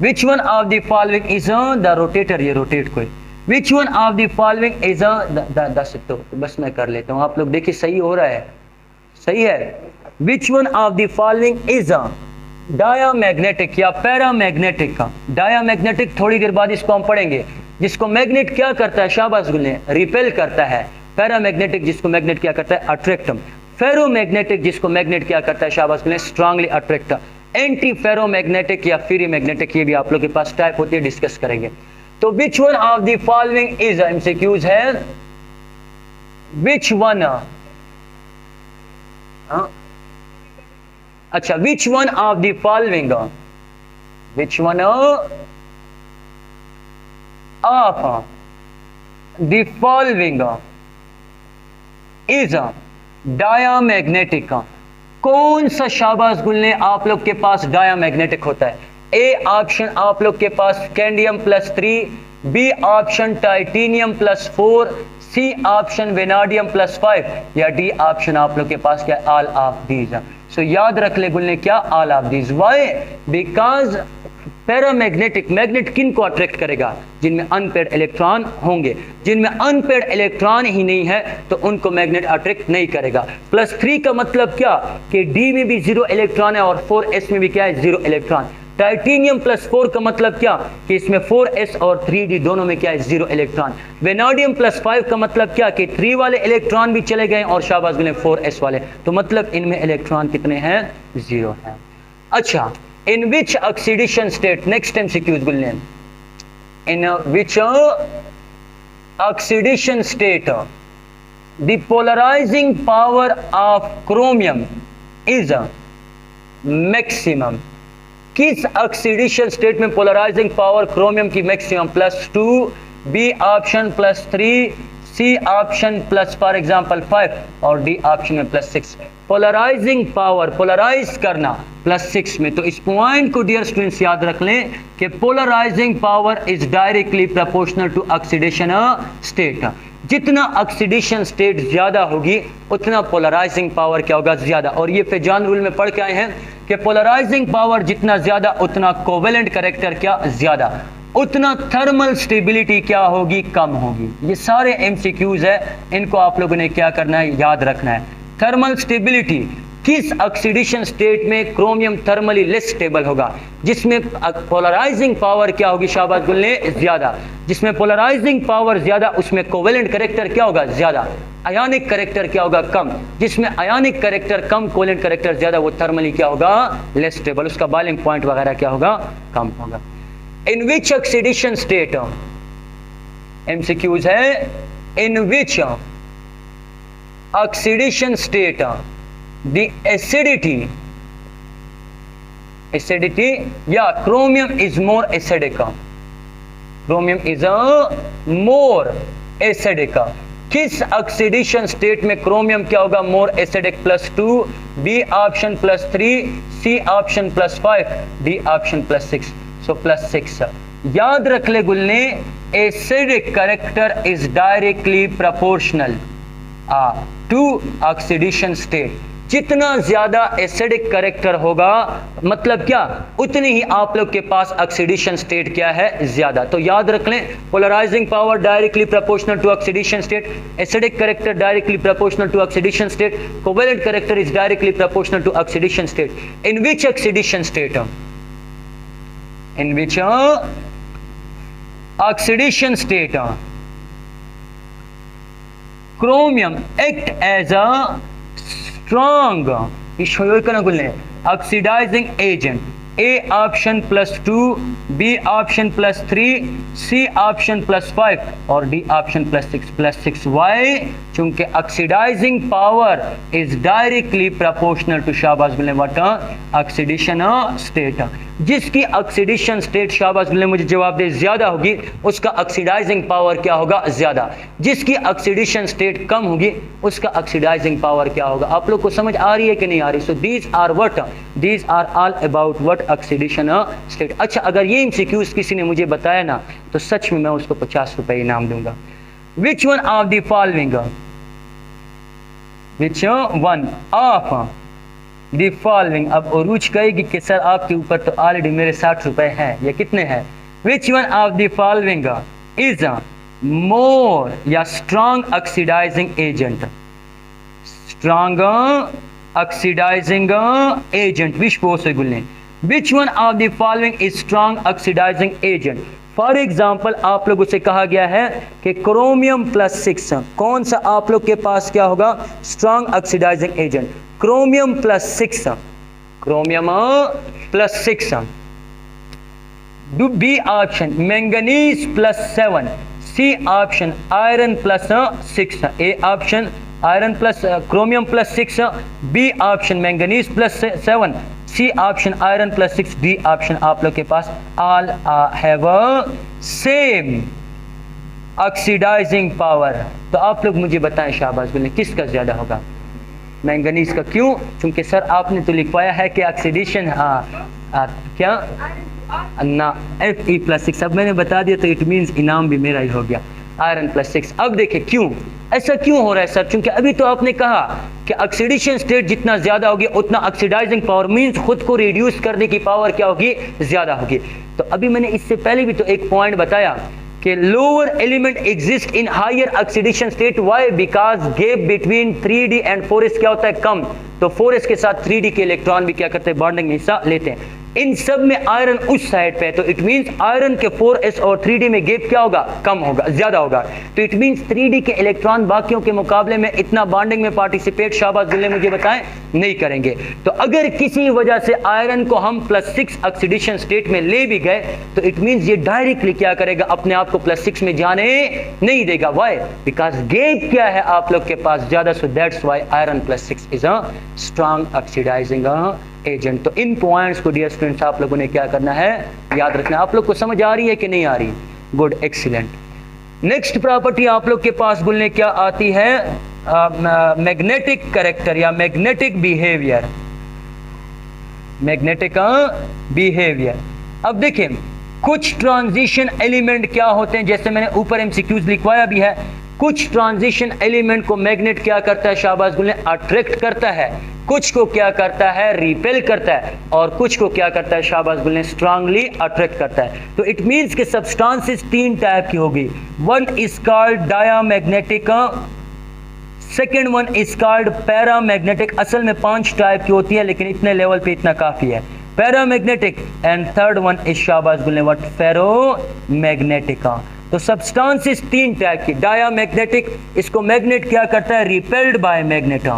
Which one of the following is the rotator, ये रोटेट कोई। Which one of the following is तो बस मैं कर लेता हूँ, आप लोग देखिए सही हो रहा है, सही है। Which one of the following is diamagnetic या पैरामैग्नेटिक का। डायामैग्नेटिक थोड़ी देर बाद इसको हम पढ़ेंगे, जिसको मैग्नेट क्या करता है, शाबाश गुल्ले, रिपेल करता है। पैरामैग्नेटिक जिसको मैग्नेट क्या करता है, अट्रैक्ट। फेरोमैग्नेटिक जिसको मैग्नेट क्या करता है, शाबाश गुल्ले, स्ट्रांगली अट्रैक्ट। एंटी फेरोमैग्नेटिक या फ्री मैग्नेटिक, ये भी आप लोग के पास टाइप होती है, डिस्कस करेंगे। तो विच one of the following is, MCQs है, विच वन, अच्छा, विच one of the following, which one of the following is diamagnetic. कौन सा शाबाश गुल्ले आप लोग के पास डायामैग्नेटिक होता है। ए ऑप्शन आप लोग के पास scandium +3, B option titanium +4, C option vanadium +5, या डी ऑप्शन आप लोग के पास क्या, ऑल ऑफ दीज। सो याद रख ले गुल्ले, क्या, all of these. Why, because paramagnetic, magnet किन को अट्रैक्ट करेगा, जिनमें अनपेड इलेक्ट्रॉन होंगे। जिनमें अनपेड इलेक्ट्रॉन ही नहीं है तो उनको मैग्नेट अट्रैक्ट नहीं करेगा। +3 का मतलब क्या कि डी में भी 0 इलेक्ट्रॉन है और 4s में भी क्या है, 0 इलेक्ट्रॉन। टाइटेनियम +4 का मतलब क्या कि इसमें 4s और 3d दोनों में क्या है, 0 इलेक्ट्रॉन। वेनाडियम +5 का मतलब क्या कि 3 वाले इलेक्ट्रॉन भी चले गए और शाबाश गुल्ले 4s वाले, तो मतलब इनमें इलेक्ट्रॉन कितने हैं, 0 है। अच्छा, in which oxidation state, next MCQs गुल्ले, in which oxidation state the polarising power of chromium is maximum. किस ऑक्सीडेशन स्टेट में पोलराइजिंग पावर क्रोमियम की maximum, +2, B option +3, C option for example 5, और डी ऑप्शन में +6। Polarising power, polarise करना, +6 में। तो इस पॉइंट को डियर स्टूडेंट्स याद रख लें कि polarising power is directly proportional to oxidation state. जितना ऑक्सीडेशन स्टेट ज्यादा होगी उतना पोलराइजिंग पावर क्या होगा, ज्यादा। और ये फेजान रूल में पढ़ के आए हैं कि पोलराइजिंग पावर जितना ज्यादा उतना कोवेलेंट कैरेक्टर क्या ज्यादा, उतना थर्मल स्टेबिलिटी क्या होगी, कम होगी। ये सारे एमसीक्यूज है, इनको आप लोगों ने क्या करना है, याद रखना है। थर्मल स्टेबिलिटी, किस ऑक्सीडेशन स्टेट में क्रोमियम थर्मली लेस स्टेबल होगा, जिसमें पोलराइजिंग पावर क्या होगी, शाबाश गुल्ले, ज्यादा। जिसमें पोलराइजिंग पावर ज्यादा उसमें कोवेलेंट कैरेक्टर क्या होगा, ज्यादा। आयनिक कैरेक्टर क्या होगा, कम। जिसमें आयनिक कैरेक्टर कम, कोवेलेंट कैरेक्टर ज्यादा, वो थर्मली क्या होगा, लेस स्टेबल, उसका बॉइलिंग पॉइंट वगैरह क्या होगा, कम होगा। In which oxidation state, MCQs है, in which oxidation state the acidity या chromium is more acidic, chromium is more acidic. किस ऑक्सीडेशन स्टेट में क्रोमियम क्या होगा, more acidic, +2, B option +3, C option +5, D option +6, so +6। याद रख ले गुल्ले, acidic character is directly proportional to oxidation state. जितना ज्यादा एसिडिक कैरेक्टर होगा मतलब क्या, उतनी ही आप लोग के पास ऑक्सीडेशन स्टेट क्या है, ज्यादा। तो याद रख लें, polarising power directly proportional to oxidation state, acidic character directly proportional to oxidation state, covalent character is directly proportional to oxidation state. In which oxidation state, in which oxidation state chromium act as a strong oxidizing agent, A option +2, B option +3, C option +5 और D option +6। Why? चूंकि oxidising power is directly proportional to, शाबाश बोले, what, oxidation state. जिसकी oxidation state, शाबाश बोले, मुझे जवाब दे, ज्यादा होगी, उसका ऑक्सीडाइजिंग पावर क्या होगा, ज्यादा। जिसकी ऑक्सीडेशन स्टेट कम होगी, उसका ऑक्सीडाइजिंग पावर क्या होगा। आप लोग को समझ आ रही है कि नहीं आ रही? So these are what, these are all about what, oxidation state. अच्छा, अगर ये एमसीक्यूज किसी ने मुझे बताया ना, तो सच में मैं उसको 50 रुपए इनाम दूंगा। विच one of the following, which one of the following, अब उरूज कहेगी कि सर आपके ऊपर तो ऑलरेडी मेरे 60 रुपए हैं, ये कितने हैं? Which one of the following is more या strong oxidising agent, strong oxidising agent, which possible है? Which one of the following is strong oxidising agent. For example आप लोगों से कहा गया है कि क्रोमियम +6 कौन सा आप लोग के पास क्या होगा, strong oxidising agent, chromium +6, chromium +6। B option manganese +7, C option iron +6, A option iron plus chromium +6, B option manganese +7, C option iron +6, D option आप लोग के पास all have same oxidizing power. तो आप लोग मुझे बताएं, शाबाश बोले, किसका ज्यादा होगा? मैंगनीज का। क्यों? क्योंकि सर आपने तो लिखवाया है कि ऑक्सीडेशन क्या ना Fe+6, अब मैंने बता दिया तो इट मीन्स इनाम भी मेरा ही हो गया, आयरन +6। अब देखें क्यों ऐसा क्यों हो रहा है सर, क्योंकि अभी तो आपने कहा कि ऑक्सीडेशन स्टेट जितना ज्यादा होगी उतना ऑक्सीडाइजिंग पावर मींस खुद को रिड्यूस करने की पावर क्या होगी, ज्यादा होगी। तो अभी मैंने इससे पहले भी तो एक पॉइंट बताया कि lower element exist in higher oxidation state. Why? Because gap between 3d and 4s क्या होता है, कम। तो 4s के साथ 3d के इलेक्ट्रॉन भी क्या करते हैं, बॉन्डिंग में हिस्सा लेते हैं। इन सब में आयरन उस साइड पे है, तो इट मींस आयरन के 4s और 3d में गैप क्या होगा, कम होगा, ज्यादा होगा। तो इट मींस 3d के इलेक्ट्रॉन बाकियों के मुकाबले में इतना बॉन्डिंग में पार्टिसिपेट, शाबाश दिल्ली मुझे बताएं, नहीं करेंगे। तो अगर किसी वजह से आयरन को हम +6 ऑक्सीडेशन स्टेट में ले भी गए तो इट मींस ये डायरेक्टली क्या करेगा, अपने आप को +6 में जाने नहीं देगा। व्हाई? बिकॉज गैप क्या है आप लोग के पास ज्यादा, so that's why iron +6 is a strong oxidising agent. तो इन पॉइंट्स को डियर स्टूडेंट्स आप लोगों ने क्या करना है, याद रखना। आप लोग को समझ आ रही है कि नहीं आ रही? Good, excellent. नेक्स्ट प्रॉपर्टी आप लोग के पास बोलने क्या आती है, मैग्नेटिक कैरेक्टर या मैग्नेटिक बिहेवियर, मैग्नेटिक बिहेवियर। अब देखें कुछ ट्रांजिशन एलिमेंट क्या होते हैं, जैसे मैंने ऊपर एमसीक्यूज लिखवाया भी है, कुछ ट्रांजिशन एलिमेंट को मैग्नेट क्या करता है, शाबाश बोले, अट्रैक्ट करता है, कुछ को क्या करता है, रिपेल करता है, और कुछ को क्या करता है, शाबाश बोले, स्ट्रांगली अट्रैक्ट करता है। तो इट मींस के सब्सटेंसेस 3 टाइप की होगी। One is called diamagnetic, second one is called paramagnetic. असल में 5 टाइप की होती है, लेकिन इतने लेवल पे इतना काफी है, paramagnetic. And third one is शाबाश बोले व्हाट, फेरोमैग्नेटिक। तो सब्सटेंसेस 3 टाइप की। डायामैग्नेटिक, इसको मैग्नेट क्या करता है, repelled by magnet,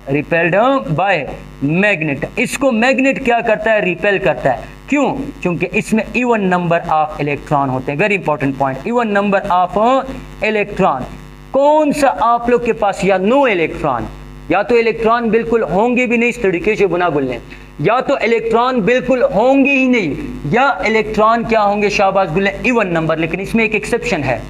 repelled by magnet. इसको मैग्नेट क्या करता है, रिपेल करता है। क्यों? क्योंकि इसमें इवन नंबर ऑफ इलेक्ट्रॉन होते हैं। Very important point, even number of electron. कौन सा आप लोग के पास, या नो इलेक्ट्रॉन, या तो इलेक्ट्रॉन बिल्कुल होंगे भी नहीं इस तरीके से बुना गुल्ले, या तो इलेक्ट्रॉन बिल्कुल होंगे ही नहीं, या इलेक्ट्रॉन क्या होंगे शाबाश गुल्ले, इवन नंबर। लेकिन इसमें एक एक्सेप्शन है,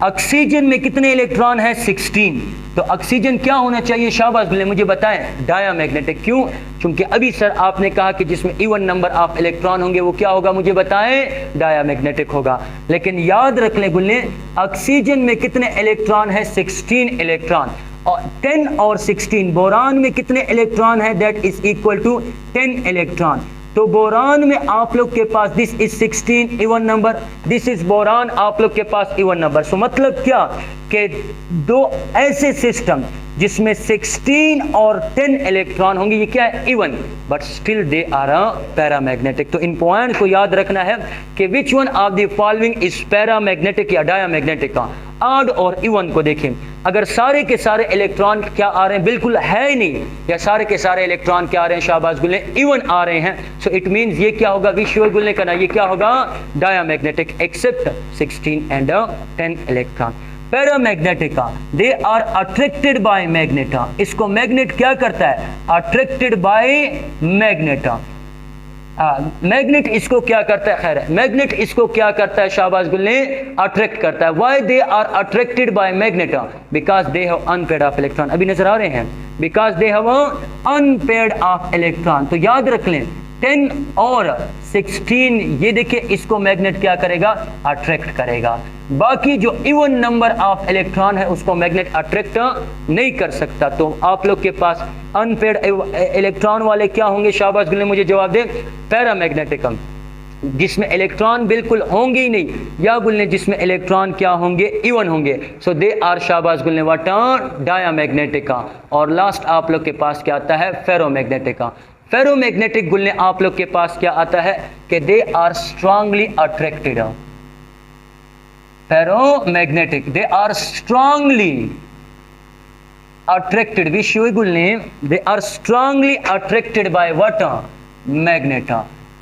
ऑक्सीजन में कितने इलेक्ट्रॉन है? 16। तो ऑक्सीजन क्या होना चाहिए शाबाश गुल्ले, मुझे बताएं, डायामैग्नेटिक। क्यों? क्योंकि अभी सर आपने कहा कि जिसमें इवन नंबर ऑफ इलेक्ट्रॉन होंगे वो क्या होगा, मुझे बताएं, डायामैग्नेटिक होगा। लेकिन याद रख लें गुल्ले, ऑक्सीजन में कितने इलेक्ट्रॉन है? 16 इलेक्ट्रॉन। और 10 और 16, बोरान में कितने इलेक्ट्रॉन है? That is equal to 10 electron. तो बोरान में आप लोग के पास this is 16 even number, this is boron आप लोग के पास इवन नंबर। सो मतलब क्या कि दो ऐसे सिस्टम जिसमें 16 और 10 इलेक्ट्रॉन होंगे, ये क्या है? Even, but still they are a paramagnetic. तो इन पॉइंट को याद रखना है कि which one of the following is paramagnetic या डायामैग्नेटिक का। ऑड और इवन को देखें, अगर सारे के सारे इलेक्ट्रॉन क्या आ रहे हैं? बिल्कुल है ही नहीं, या सारे के सारे इलेक्ट्रॉन क्या आ रहे हैं शाबाश गुल्ले? इवन आ रहे हैं। सो इट मींस ये क्या होगा विश्व गुल्ले का ना, ये क्या होगा? Diamagnetic, except 16 and 10 electron. Paramagnetic, they are attracted by magnet. इसको मैग्नेट क्या करता है? Attracted by magenta. मैग्नेट इसको क्या करता है? खैर, मैग्नेट इसको क्या करता है शाबाश गुल्ले? अट्रैक्ट करता है। Why they are attracted by magnet? Because they have unpaired of electron. अभी नजर आ रहे हैं, because they have unpaired of electron. तो याद रख लें, 10 और 16, ये देखिए इसको मैग्नेट क्या करेगा? अट्रैक्ट करेगा। बाकी जो इवन नंबर ऑफ इलेक्ट्रॉन है उसको मैग्नेट अट्रैक्ट नहीं कर सकता। तो आप लोग के पास अनपेयर्ड इलेक्ट्रॉन वाले क्या होंगे शाबाश गुल्ले, मुझे जवाब दें, पैरामैग्नेटिकम, जिसमें इलेक्ट्रॉन बिल्कुल होंगे ही नहीं, या गुल्ले जिसमें इलेक्ट्रॉन क्या होंगे? इवन होंगे। सो दे आर शाबाश गुल्ले व्हाट? डायामैग्नेटिका। और लास्ट आप लोग के पास क्या आता है? फेरोमैग्नेटिका। फेरोमैग्नेटिक गुल्ले आप लोग के पास क्या आता है कि they are strongly attracted. Ferromagnetic, they are strongly attracted, which we will name, they are strongly attracted by what? Magnet।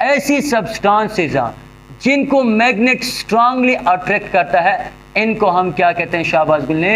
ऐसी सब्सटेंसेस जिनको मैग्नेट स्ट्रांगली अट्रैक्ट करता है, इनको हम क्या कहते हैं शाबाश गुल्ले?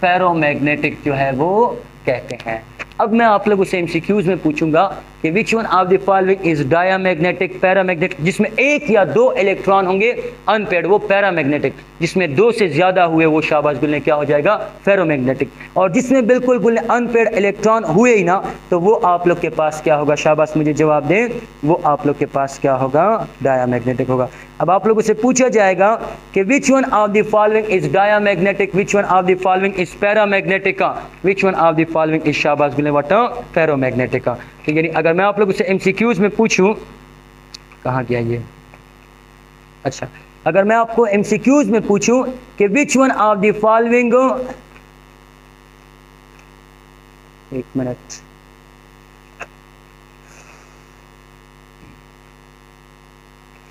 फेरोमैग्नेटिक जो है वो कहते हैं। अब मैं आप लोगों से एमसीक्यूज में पूछूंगा कि which one of the following is diamagnetic, paramagnetic. जिसमें एक या दो इलेक्ट्रॉन होंगे अनपेयर्ड वो पैरामैग्नेटिक, जिसमें दो से ज्यादा हुए वो शाबाश गुल्ले क्या हो जाएगा? फेरोमैग्नेटिक। और जिसमें बिल्कुल गुल्ले अनपेयर्ड इलेक्ट्रॉन हुए ही ना, तो वो आप लोग के पास क्या होगा शाबाश, मुझे जवाब दें, वो आप लोग के पास क्या होगा? डायामैग्नेटिक होगा। अब आप लोगों से पूछा जाएगा कि which one of the following is diamagnetic, which one of the following is paramagnetic, which one of the following is शाबाश गुल्ले व्हाट? फेरोमैग्नेटिक। तो यानी अगर मैं आप लोगों से एमसीक्यूज में पूछूं, कहाँ गया ये? अच्छा, अगर मैं आपको एमसीक्यूज में पूछूं कि which one of the following, एक मिनट,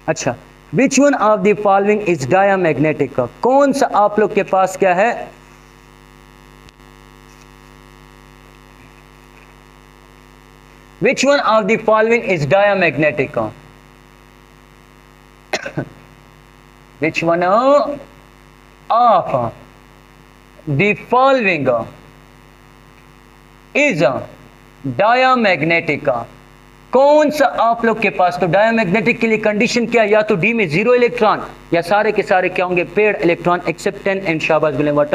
अच्छा, विच one of the following is diamagnetic, कौन सा आप लोग के पास क्या है? Which one of the following is diamagnetic? Which one of the following is diamagnetic? कौन सा आप लोग के पास? तो डायामैग्नेटिक के लिए कंडीशन क्या? या तो डी में 0 इलेक्ट्रॉन, या सारे के सारे क्या होंगे? पेयर्ड इलेक्ट्रॉन, एक्सेप्ट 10 एंड शाबाश गुल्ले व्हाट?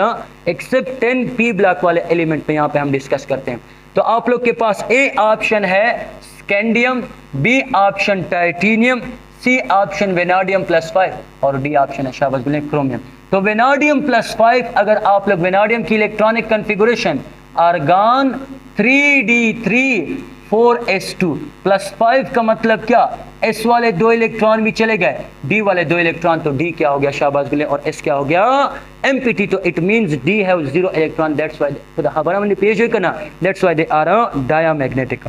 एक्सेप्ट 10 पी ब्लॉक वाले एलिमेंट पे यहाँ पे हम डिस्कस करते हैं। तो आप लोग के पास ए ऑप्शन है scandium, B option titanium, C option vanadium +5 और डी ऑप्शन है शाबाश गुल्ले क्रोमियम। तो वेनाडियम +5, अगर आप लोग वेनाडियम की electronic configuration argon 3d3 4s2 +5 का मतलब क्या? एस वाले 2 इलेक्ट्रॉन भी चले गए, डी वाले 2 इलेक्ट्रॉन, तो डी क्या हो गया शाबाश गुल्ले, और एस क्या हो गया? एम्प्टी। तो it means D have 0 electron, that's why खुदा हमारा मैंने पेज है करना, that's why they are diamagnetic.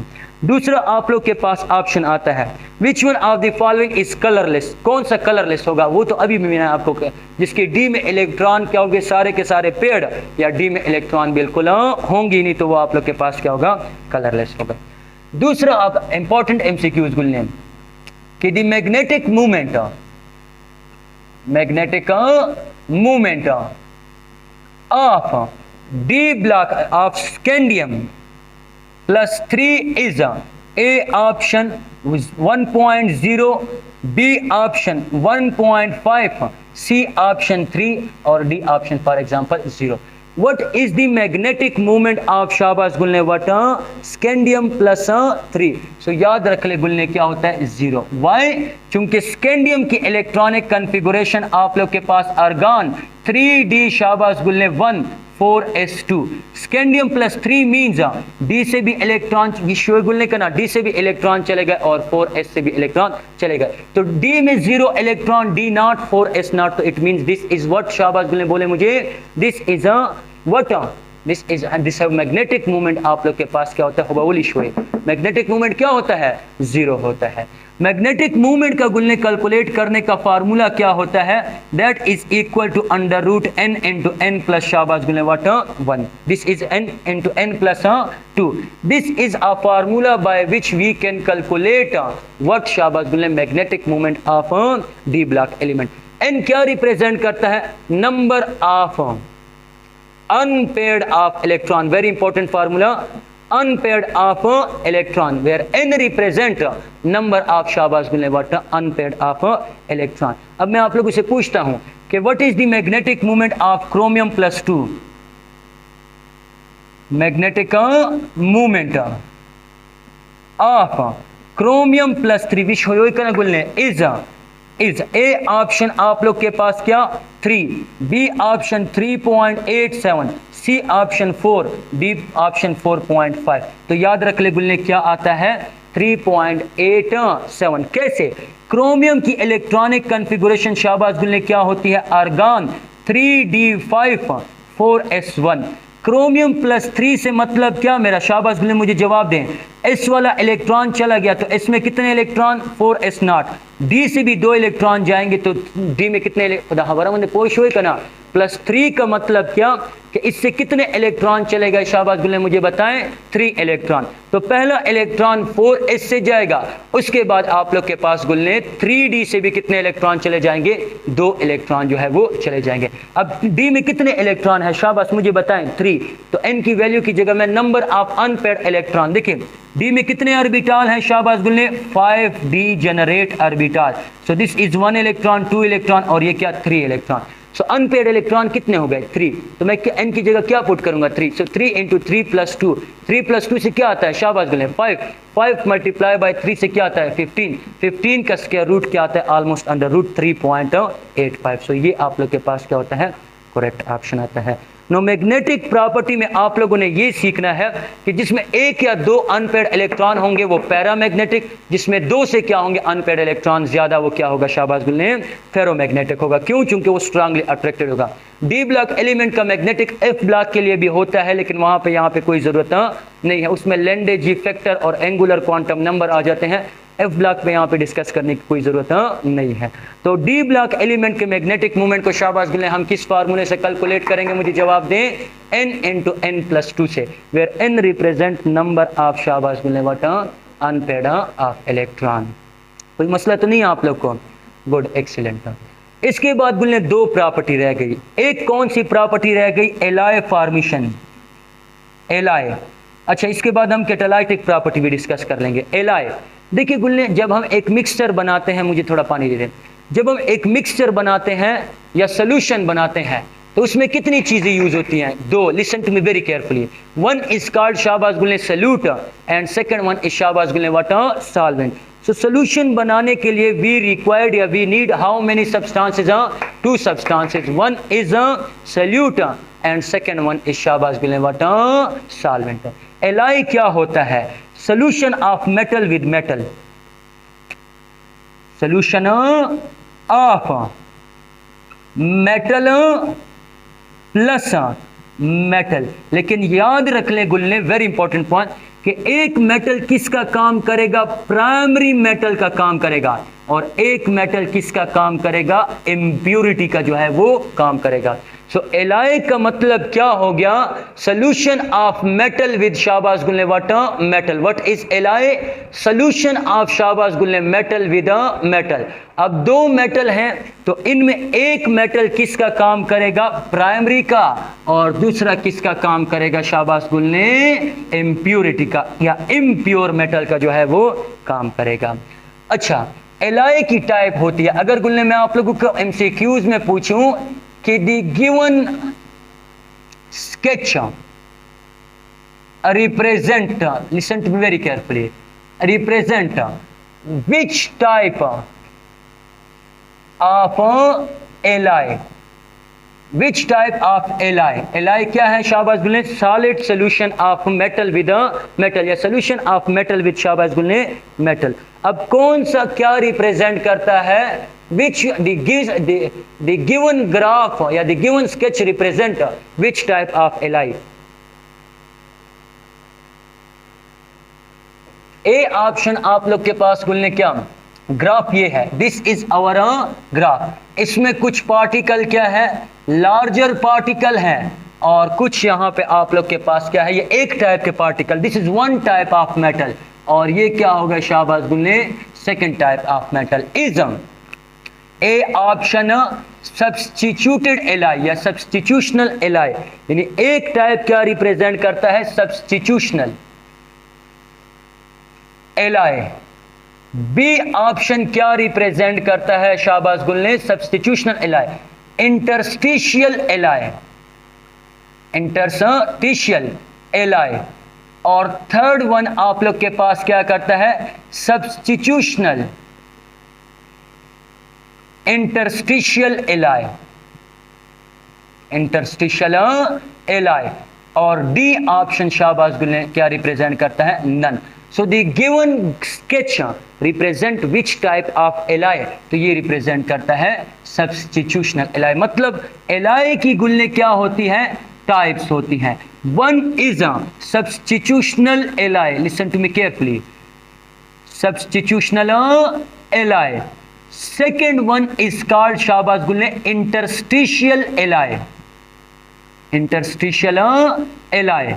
दूसरा आप लोग के पास ऑप्शन आता है which one of the following is colourless. कौन सा कलरलेस होगा? वो तो अभी भी मैंने आपको कहा, जिसके डी में इलेक्ट्रॉन क्या होंगे? सारे के सारे पेयर्ड, या डी में इलेक्ट्रॉन बिल्कुल होंगी नहीं, तो वो आप लोग के पास क्या होगा? कलरलेस होगा। दूसरा आप इंपॉर्टेंट एमसीक्यूज गुल्ले, कि the magnetic movement of D block of scandium plus 3 is A option was 1.0, B option 1.5, C option 3 or D option for example 0. What is the magnetic moment of शाबाश गुलने what scandium plus 3. So याद रख ले गुलने क्या होता है 0. Why? चूंकि scandium की electronic configuration आप लोग के पास आर्गन 3D शाबाश गुलने 1 4s2 scandium plus 3 means D से भी इलेक्ट्रॉन विश्व गुलने का ना डी से भी इलेक्ट्रॉन चले गए और 4s से भी इलेक्ट्रॉन चले गए तो डी में 0 electron D not 4s not तो it means this is what शाबाश गुलने बोले मुझे this is what this magnetic movement आप लोग के पास क्या होता है हुबहुल इशू मैग्नेटिक मूवमेंट क्या होता है 0 होता है मैग्नेटिक मूवमेंट का गुलने कैलकुलेट करने का फार्मूला क्या होता है that is equal to under root n into n plus शाबाश गुलने what 1 this is n into n plus 2 this is a formula by which we can calculate what शाबाश गुलने magnetic movement of D block element n क्या represent करता है number of unpaired of electron very important formula unpaired of electron where n represent number of शाबाश गुलने what unpaired of electron अब मैं आप लोगों से पूछता हूं कि what is the magnetic moment of chromium plus 2 magnetic moment of chromium plus 3 which हो करना गुलने is A ऑप्शन आप लोग के पास क्या 3 B option 3.87 C option 4 D option 4.5 तो याद रख ले गुलने क्या आता है 3.87 कैसे क्रोमियम की इलेक्ट्रॉनिक कॉन्फ़िगरेशन शाबाश गुलने क्या होती है argon 3d5 4s1 chromium plus 3 से मतलब क्या मेरा शाबाश गुलने मुझे जवाब दें एस वाला इलेक्ट्रॉन चला गया तो इसमें कितने इलेक्ट्रॉन 4s नॉट डी से भी 2 इलेक्ट्रॉन जाएंगे तो डी में कितने पोश हुए का ना प्लस 3 का मतलब क्या कि इससे कितने इलेक्ट्रॉन चले गए शाबाश गुलने मुझे बताएं 3 इलेक्ट्रॉन तो पहला इलेक्ट्रॉन 4s से जाएगा उसके बाद आप लोग के पास गुलने 3d से भी कितने इलेक्ट्रॉन चले जाएंगे 2 इलेक्ट्रॉन जो है वो चले जाएंगे अब d में कितने इलेक्ट्रॉन है शाबाश मुझे बताएं 3 तो n की वैल्यू की जगह में नंबर ऑफ अनपेयर्ड इलेक्ट्रॉन देखिए d में कितने ऑर्बिटल हैं शाबाश गुलने 5d generate orbital so this is 1 electron 2 electron और ये क्या 3 इलेक्ट्रॉन सो अनपेयर्ड इलेक्ट्रॉन कितने हो गए 3 तो मैं n की जगह क्या पुट करूंगा 3 सो 3 इंटू 3 प्लस 2 3 प्लस 2 से क्या आता है शाबाश गुलने 5 मल्टीप्लाई बाय 3 से क्या आता है 15 का स्क्वायर रूट क्या आता है ऑलमोस्ट अंडर रूट 3.85 सो ये आप लोग के पास क्या होता है करेक्ट ऑप्शन आता है नो मैग्नेटिक प्रॉपर्टी में आप लोगों ने ये सीखना है कि जिसमें 1 या 2 अनपेयर्ड इलेक्ट्रॉन होंगे वो पैरामैग्नेटिक जिसमें 2 से क्या होंगे अनपेयर्ड इलेक्ट्रॉन ज्यादा वो क्या होगा शाबाश गुलने फेरोमैग्नेटिक होगा क्यों चूंकि वो स्ट्रांगली अट्रैक्टेड होगा डी ब्लॉक एलिमेंट का मैग्नेटिक एफ ब्लॉक के लिए भी होता है लेकिन वहां पे यहाँ पे कोई जरूरत नहीं है उसमें लैंडे जी फैक्टर और एंगुलर क्वांटम नंबर आ जाते हैं एफ ब्लॉक पे यहाँ पे डिस्कस करने की कोई जरूरत नहीं है तो डी ब्लॉक एलिमेंट के मैग्नेटिक मूवमेंट को शाबाश गुलने हम किस फार्मूले से कैलकुलेट करेंगे मुझे जवाब दें n इंटू n प्लस 2 से where n represent number of शाबाश गुलने व्हाट अनपेयर्ड ऑफ इलेक्ट्रॉन कोई मसला तो नहीं है आप लोग को गुड एक्सीलेंट इसके बाद गुलने 2 प्रॉपर्टी रह गई एक कौन सी प्रॉपर्टी रह गई एलाय फॉर्मेशन एलाय अच्छा इसके बाद हम कैटालाइटिक प्रॉपर्टी भी डिस्कस कर लेंगे एलाय देखिए गुलने जब हम एक मिक्सचर बनाते हैं मुझे थोड़ा पानी दे दें जब हम एक मिक्सचर बनाते हैं या सोल्यूशन बनाते हैं तो उसमें कितनी चीजें यूज होती हैं 2 listen to me very carefully one is called शाबाश गुलने solute and second one is शाबाश गुलने व्हाट सॉल्वेंट सो सोल्यूशन बनाने के लिए वी रिक्वायर्ड या we need how many substances 2 substances one is solute and second one is शाबाश गुलने व्हाट सॉल्वेंट एलाय क्या होता है solution of metal with metal solution of metal plus metal लेकिन याद रख ले गुलने वेरी इंपॉर्टेंट पॉइंट कि एक मेटल किसका काम करेगा प्राइमरी मेटल का काम करेगा और एक मेटल किसका काम करेगा इम्प्योरिटी का जो है वो काम करेगा सो एलाई का मतलब क्या हो गया? सोल्यूशन ऑफ मेटल विद शाबाश गुल्ले water metal. What is alloy? Solution of शाबाश गुल्ले मेटल विद अ मेटल. अब दो मेटल हैं तो इनमें एक मेटल किसका काम करेगा? प्राइमरी का. और दूसरा किसका काम करेगा शाबाश गुल्ले? इम्प्योरिटी का या इम्प्योर मेटल का जो है वो काम करेगा. अच्छा, एलाई की टाइप होती है. अगर गुल्ले मैं आप लोगों को एमसीक्यूज में पूछूं कि the given sketch represent, listen to me very carefully, represent which type of alloy? Which type of alloy? alloy क्या है शाबाश गुल्ले? solid solution of metal with a metal या solution of metal with शाबाश गुल्ले metal. अब कौन सा क्या represent करता है? which the given graph या the given sketch represent which type of alloy? A option आप लोग के पास गुल्ले क्या ग्राफ ये है. This is our graph. इसमें कुछ पार्टिकल क्या है? लार्जर पार्टिकल है. और कुछ यहाँ पे आप लोग के पास क्या है? ये एक टाइप के particle. This is one type of metal. और ये क्या होगा शाबाश गुल्ले? Second type of metal. Is A option substituted alloy या सब्स्टिट्यूशनल एलाई. यानी एक टाइप क्या रिप्रेजेंट करता है? Substitutional alloy. बी ऑप्शन क्या रिप्रेजेंट करता है शाबाश गुल्ले? Substitutional alloy. Interstitial alloy, interstitial alloy. और थर्ड वन आप लोग के पास क्या करता है? Substitutional interstitial alloy, interstitial alloy. और डी ऑप्शन शाबाश गुल्ले क्या रिप्रेजेंट करता है? None. So the given sketch represent which type of alloy? तो ये रिप्रेजेंट करता है सब्स्टिट्यूशनल एलाई. मतलब एलाई की गुल्ले क्या होती है? टाइप्स होती हैं. One is a substitutional alloy. Listen to me carefully. Substitutional alloy. Second one is called शाबाश गुल्ले interstitial alloy. Interstitial alloy.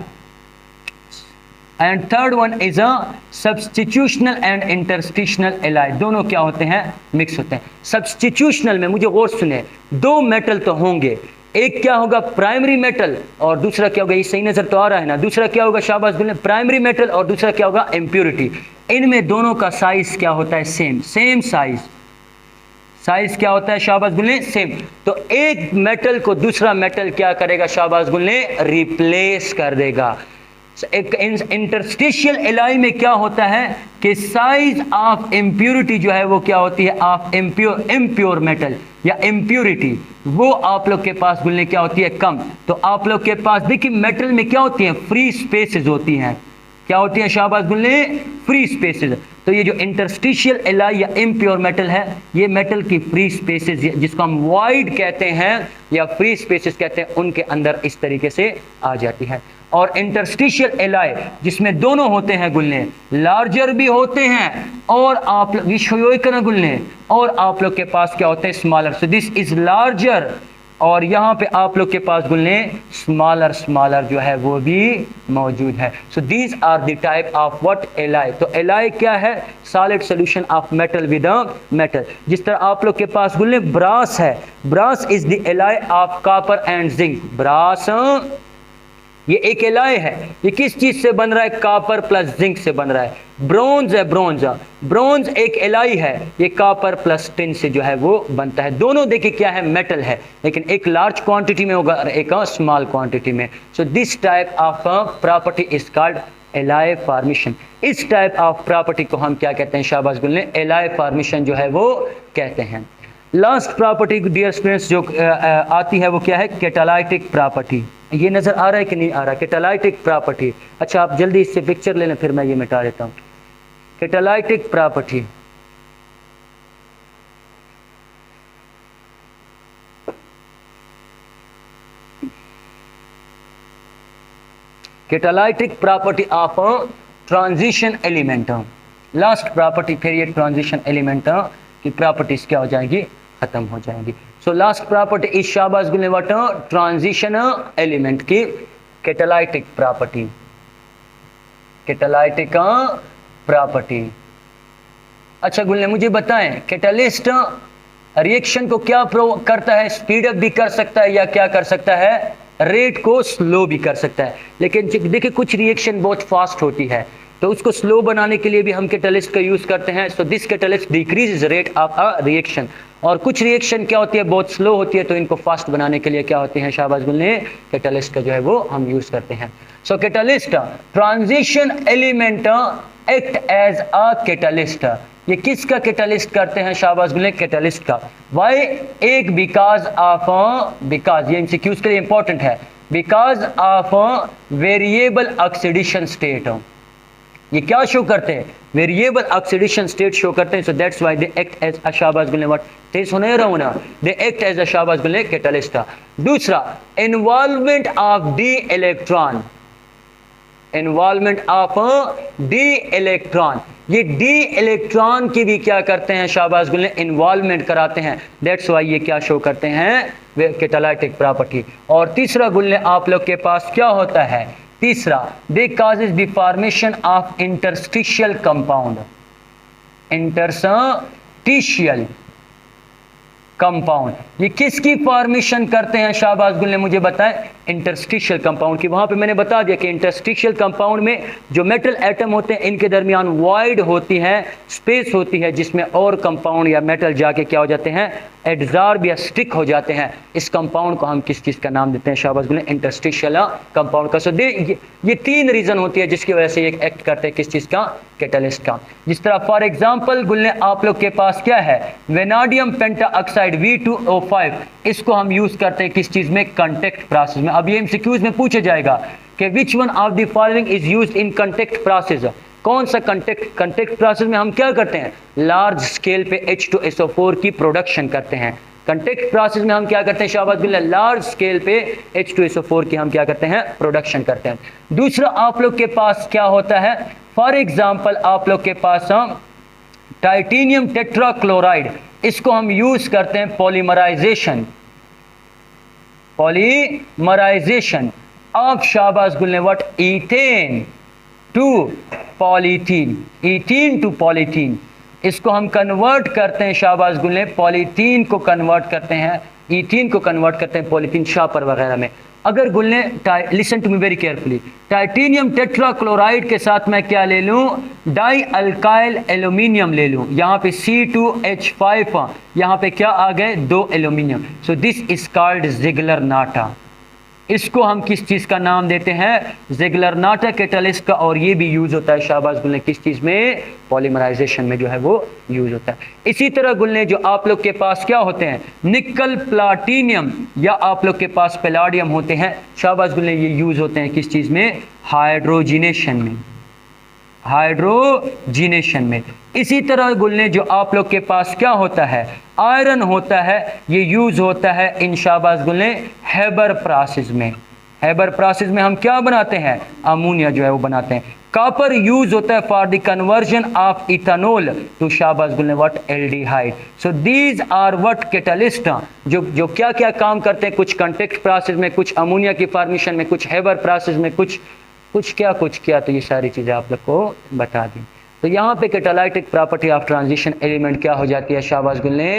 And third one is a substitutional and interstitial alloy. दोनों क्या होते हैं? मिक्स होते हैं. सब्स्टिट्यूशनल में मुझे गौर सुने, दो मेटल तो होंगे. एक क्या होगा? Primary metal. और दूसरा क्या होगा? ये सही नजर तो आ रहा है ना? दूसरा क्या होगा शाबाश गुल्ले? Primary metal. और दूसरा क्या होगा? इम्प्योरिटी. इनमें दोनों का साइज क्या होता है? सेम. Same size. साइज क्या होता है शाबाश गुल्ले? सेम. तो एक मेटल को दूसरा मेटल क्या करेगा शाबाश गुल्ले? रिप्लेस कर देगा. एक इंटरस्टिशियल एलाई में क्या होता है कि साइज ऑफ इम्प्योरिटी जो है वो क्या होती है? ऑफ इम्प्योर मेटल या इम्प्योरिटी, वो आप लोग के पास गुल्ले क्या होती है? कम. तो आप लोग के पास देखिए मेटल में क्या होती है? फ्री स्पेसेस होती हैं. क्या होती है शाबाश गुल्ले? Free spaces. तो ये जो इंटरस्टिशियल एलाई या इम्प्योर मेटल है, ये मेटल की फ्री स्पेसेस जिसको हम वॉइड कहते हैं या फ्री स्पेसेस कहते हैं, उनके अंदर इस तरीके से आ जाती है. और इंटरस्टिशियल एलाई जिसमें दोनों होते हैं गुल्ले, लार्जर भी होते हैं और आप गुल्ले, और आप लोग के पास क्या होते हैं? Smaller. So this is larger. और यहाँ पे आप लोग के पास गुल्ले स्मॉलर स्मॉलर जो है वो भी मौजूद है. So these are the type of what? Alloy. तो एलाई क्या है? Solid solution of metal with a metal. जिस तरह आप लोग के पास गुल्ले ब्रास है. Brass is the alloy of copper and zinc. Brass ये एक एलाई है. ये किस चीज से बन रहा है? कॉपर प्लस जिंक से बन रहा है. ब्रोंज है. ब्रोंज, ब्रोंज एक एलाई है. ये कॉपर प्लस टिन से जो है वो बनता है. दोनों देखिए क्या है? मेटल है, लेकिन एक लार्ज क्वांटिटी में होगा और एक स्मॉल क्वांटिटी में. So this type of property is called ally formation. इस टाइप ऑफ प्रॉपर्टी को हम क्या कहते हैं शाबाश गुल्ले? एलाई फॉर्मेशन जो है वो कहते हैं. लास्ट प्रॉपर्टी डियर स्टूडेंट्स जो आती है वो क्या है? Catalytic property. ये नजर आ रहा है कि नहीं आ रहा? Catalytic property. अच्छा आप जल्दी इससे पिक्चर ले लें, फिर मैं ये मिटा देता हूँ. Catalytic property. Catalytic property of transition element. Last property फिर ये ट्रांजिशन एलिमेंट की प्रॉपर्टीज क्या हो जाएंगी? खत्म हो जाएंगी। सो लास्ट प्रॉपर्टी इज शाबाश गुल्ले व्हाट, ट्रांजिशन एलिमेंट की कैटालाइटिक प्रॉपर्टी, कैटालाइटिक प्रॉपर्टी। अच्छा गुल्ले मुझे बताएं कैटालिस्ट रिएक्शन को क्या करता है, स्पीड अप भी कर सकता है या क्या कर सकता है, रेट को स्लो भी कर सकता है। लेकिन देखिए कुछ रिएक्शन बहुत फास्ट होती है तो उसको स्लो बनाने के लिए भी हम कैटालिस्ट का यूज करते हैं। So this catalyst decrease rate of a reaction. और कुछ रिएक्शन क्या होती है बहुत स्लो होती है तो इनको फास्ट बनाने के लिए क्या होते हैं शाबाश गुल्ले, कैटालिस्ट का जो है वो हम यूज करते हैं। So catalyst transition element act as a catalyst, ये किसका कैटालिस्ट करते हैं शाबाश गुल्ले, कैटालिस्ट का। वाई, एक बिकॉज ऑफ, बिकॉज ये एमसीक्यूज के लिए इंपॉर्टेंट है, because of variable oxidation state, ये क्या शो करते हैं, वेरिएबल ऑक्सीडेशन स्टेट शो करते हैं। So that's why they act as a शाबाश गुल्ले व्हाट, तेज होने रहा हूं ना, दे एक्ट एज अ शाबाश गुल्ले कैटालिस्ट। दूसरा involvement of D electron, involvement of D electron, ये डी इलेक्ट्रॉन की भी क्या करते हैं शाबाश गुल्ले, इन्वॉल्वमेंट कराते हैं। दैट्स व्हाई ये क्या शो करते हैं, कैटालाइटिक प्रॉपर्टी। और तीसरा गुल्ले आप लोग के पास क्या होता है, तीसरा they causes the formation of interstitial compound, interstitial compound, ये किसकी फॉर्मेशन करते हैं शाबाश गुल्ले मुझे बताएं, इंटरस्टिशियल कंपाउंड की। वहां पे मैंने बता दिया कि इंटरस्टिशियल कंपाउंड में जो मेटल एटम होते हैं इनके दरमियान वॉइड होती है, स्पेस होती है जिसमें और कंपाउंड या मेटल जाके क्या हो जाते हैं, एडजॉर्ब या स्टिक हो जाते हैं। इस कंपाउंड को हम किस चीज का नाम देते हैं शाबाश गुल्ले, इंटरस्टिशियल कंपाउंड का। सो ये तीन रीजन होती है जिसकी वजह से ये एक्ट करते हैं किस चीज का, कैटालिस्ट का। जिस तरह फॉर एग्जांपल गुल्ले आप लोग के पास क्या है, वेनाडियम पेंटाऑक्साइड V2O5, इसको हम यूज करते हैं किस चीज में, कांटेक्ट प्रोसेस में। अब ये एमसीक्यूज में पूछा जाएगा कि which one of the following is used in contact process, कौन सा कांटेक्ट प्रोसेस में हम क्या करते हैं, लार्ज स्केल पे H2SO4 की प्रोडक्शन करते हैं। कांटेक्ट प्रोसेस में हम क्या करते हैं शाबाश गुल्ले, लार्ज स्केल पे H2SO4 की हम क्या करते हैं, प्रोडक्शन करते हैं। दूसरा आप लोग के पास क्या होता है, फॉर एग्जांपल आप लोग के पास टाइटेनियम टेट्राक्लोराइड, इसको हम यूज करते हैं पॉलीमराइजेशन, पॉलीमराइजेशन ऑफ शाबाश गुल्ले what, ethane to polythene, ethene to polythene, इसको हम कन्वर्ट करते हैं शाबाश गुल्ले, पॉलीथीन को कन्वर्ट करते हैं, ईथीन को कन्वर्ट करते हैं पॉलीथीन शापर वगैरह में। अगर गुल्ले listen to me very carefully, titanium tetrachloride के साथ मैं क्या ले लूं, डाई अल्काइल एल्यूमिनियम ले लूं, यहाँ पे C2H5, यहाँ पे क्या आ गए, 2 aluminium. So this is called Ziegler Natta, इसको हम किस चीज का नाम देते हैं, ज़िग्लर-नाटा कैटालिस्ट का। और ये भी यूज होता है शाबाश गुल्ले किस चीज में, पॉलीमराइजेशन में जो है वो यूज होता है। इसी तरह गुल्ले जो आप लोग के पास क्या होते हैं, निकल प्लाटिनियम या आप लोग के पास पैलाडियम होते हैं शाबाश गुल्ले, ये यूज होते हैं किस चीज में, हाइड्रोजिनेशन में, हाइड्रोजिनेशन में। इसी तरह गुल्ले जो आप लोग के पास क्या होता है, आयरन होता है, ये यूज होता है इन शाबाश गुल्ले हेबर प्रोसेस में। हेबर प्रोसेस में हम क्या बनाते हैं, अमोनिया जो है वो बनाते हैं। कॉपर यूज होता है for the conversion of ethanol to शाबाश गुल्ले what, aldehyde. So these are what catalyst, जो क्या क्या काम करते हैं, कुछ कांटेक्ट प्रोसेस में, कुछ अमोनिया की फॉर्मेशन में, कुछ हेबर प्रोसेस में, कुछ किया। तो ये सारी चीज़ें आप लोग को बता दी। तो यहाँ पे catalytic property of transition element क्या हो जाती है शाबाश गुल्ले,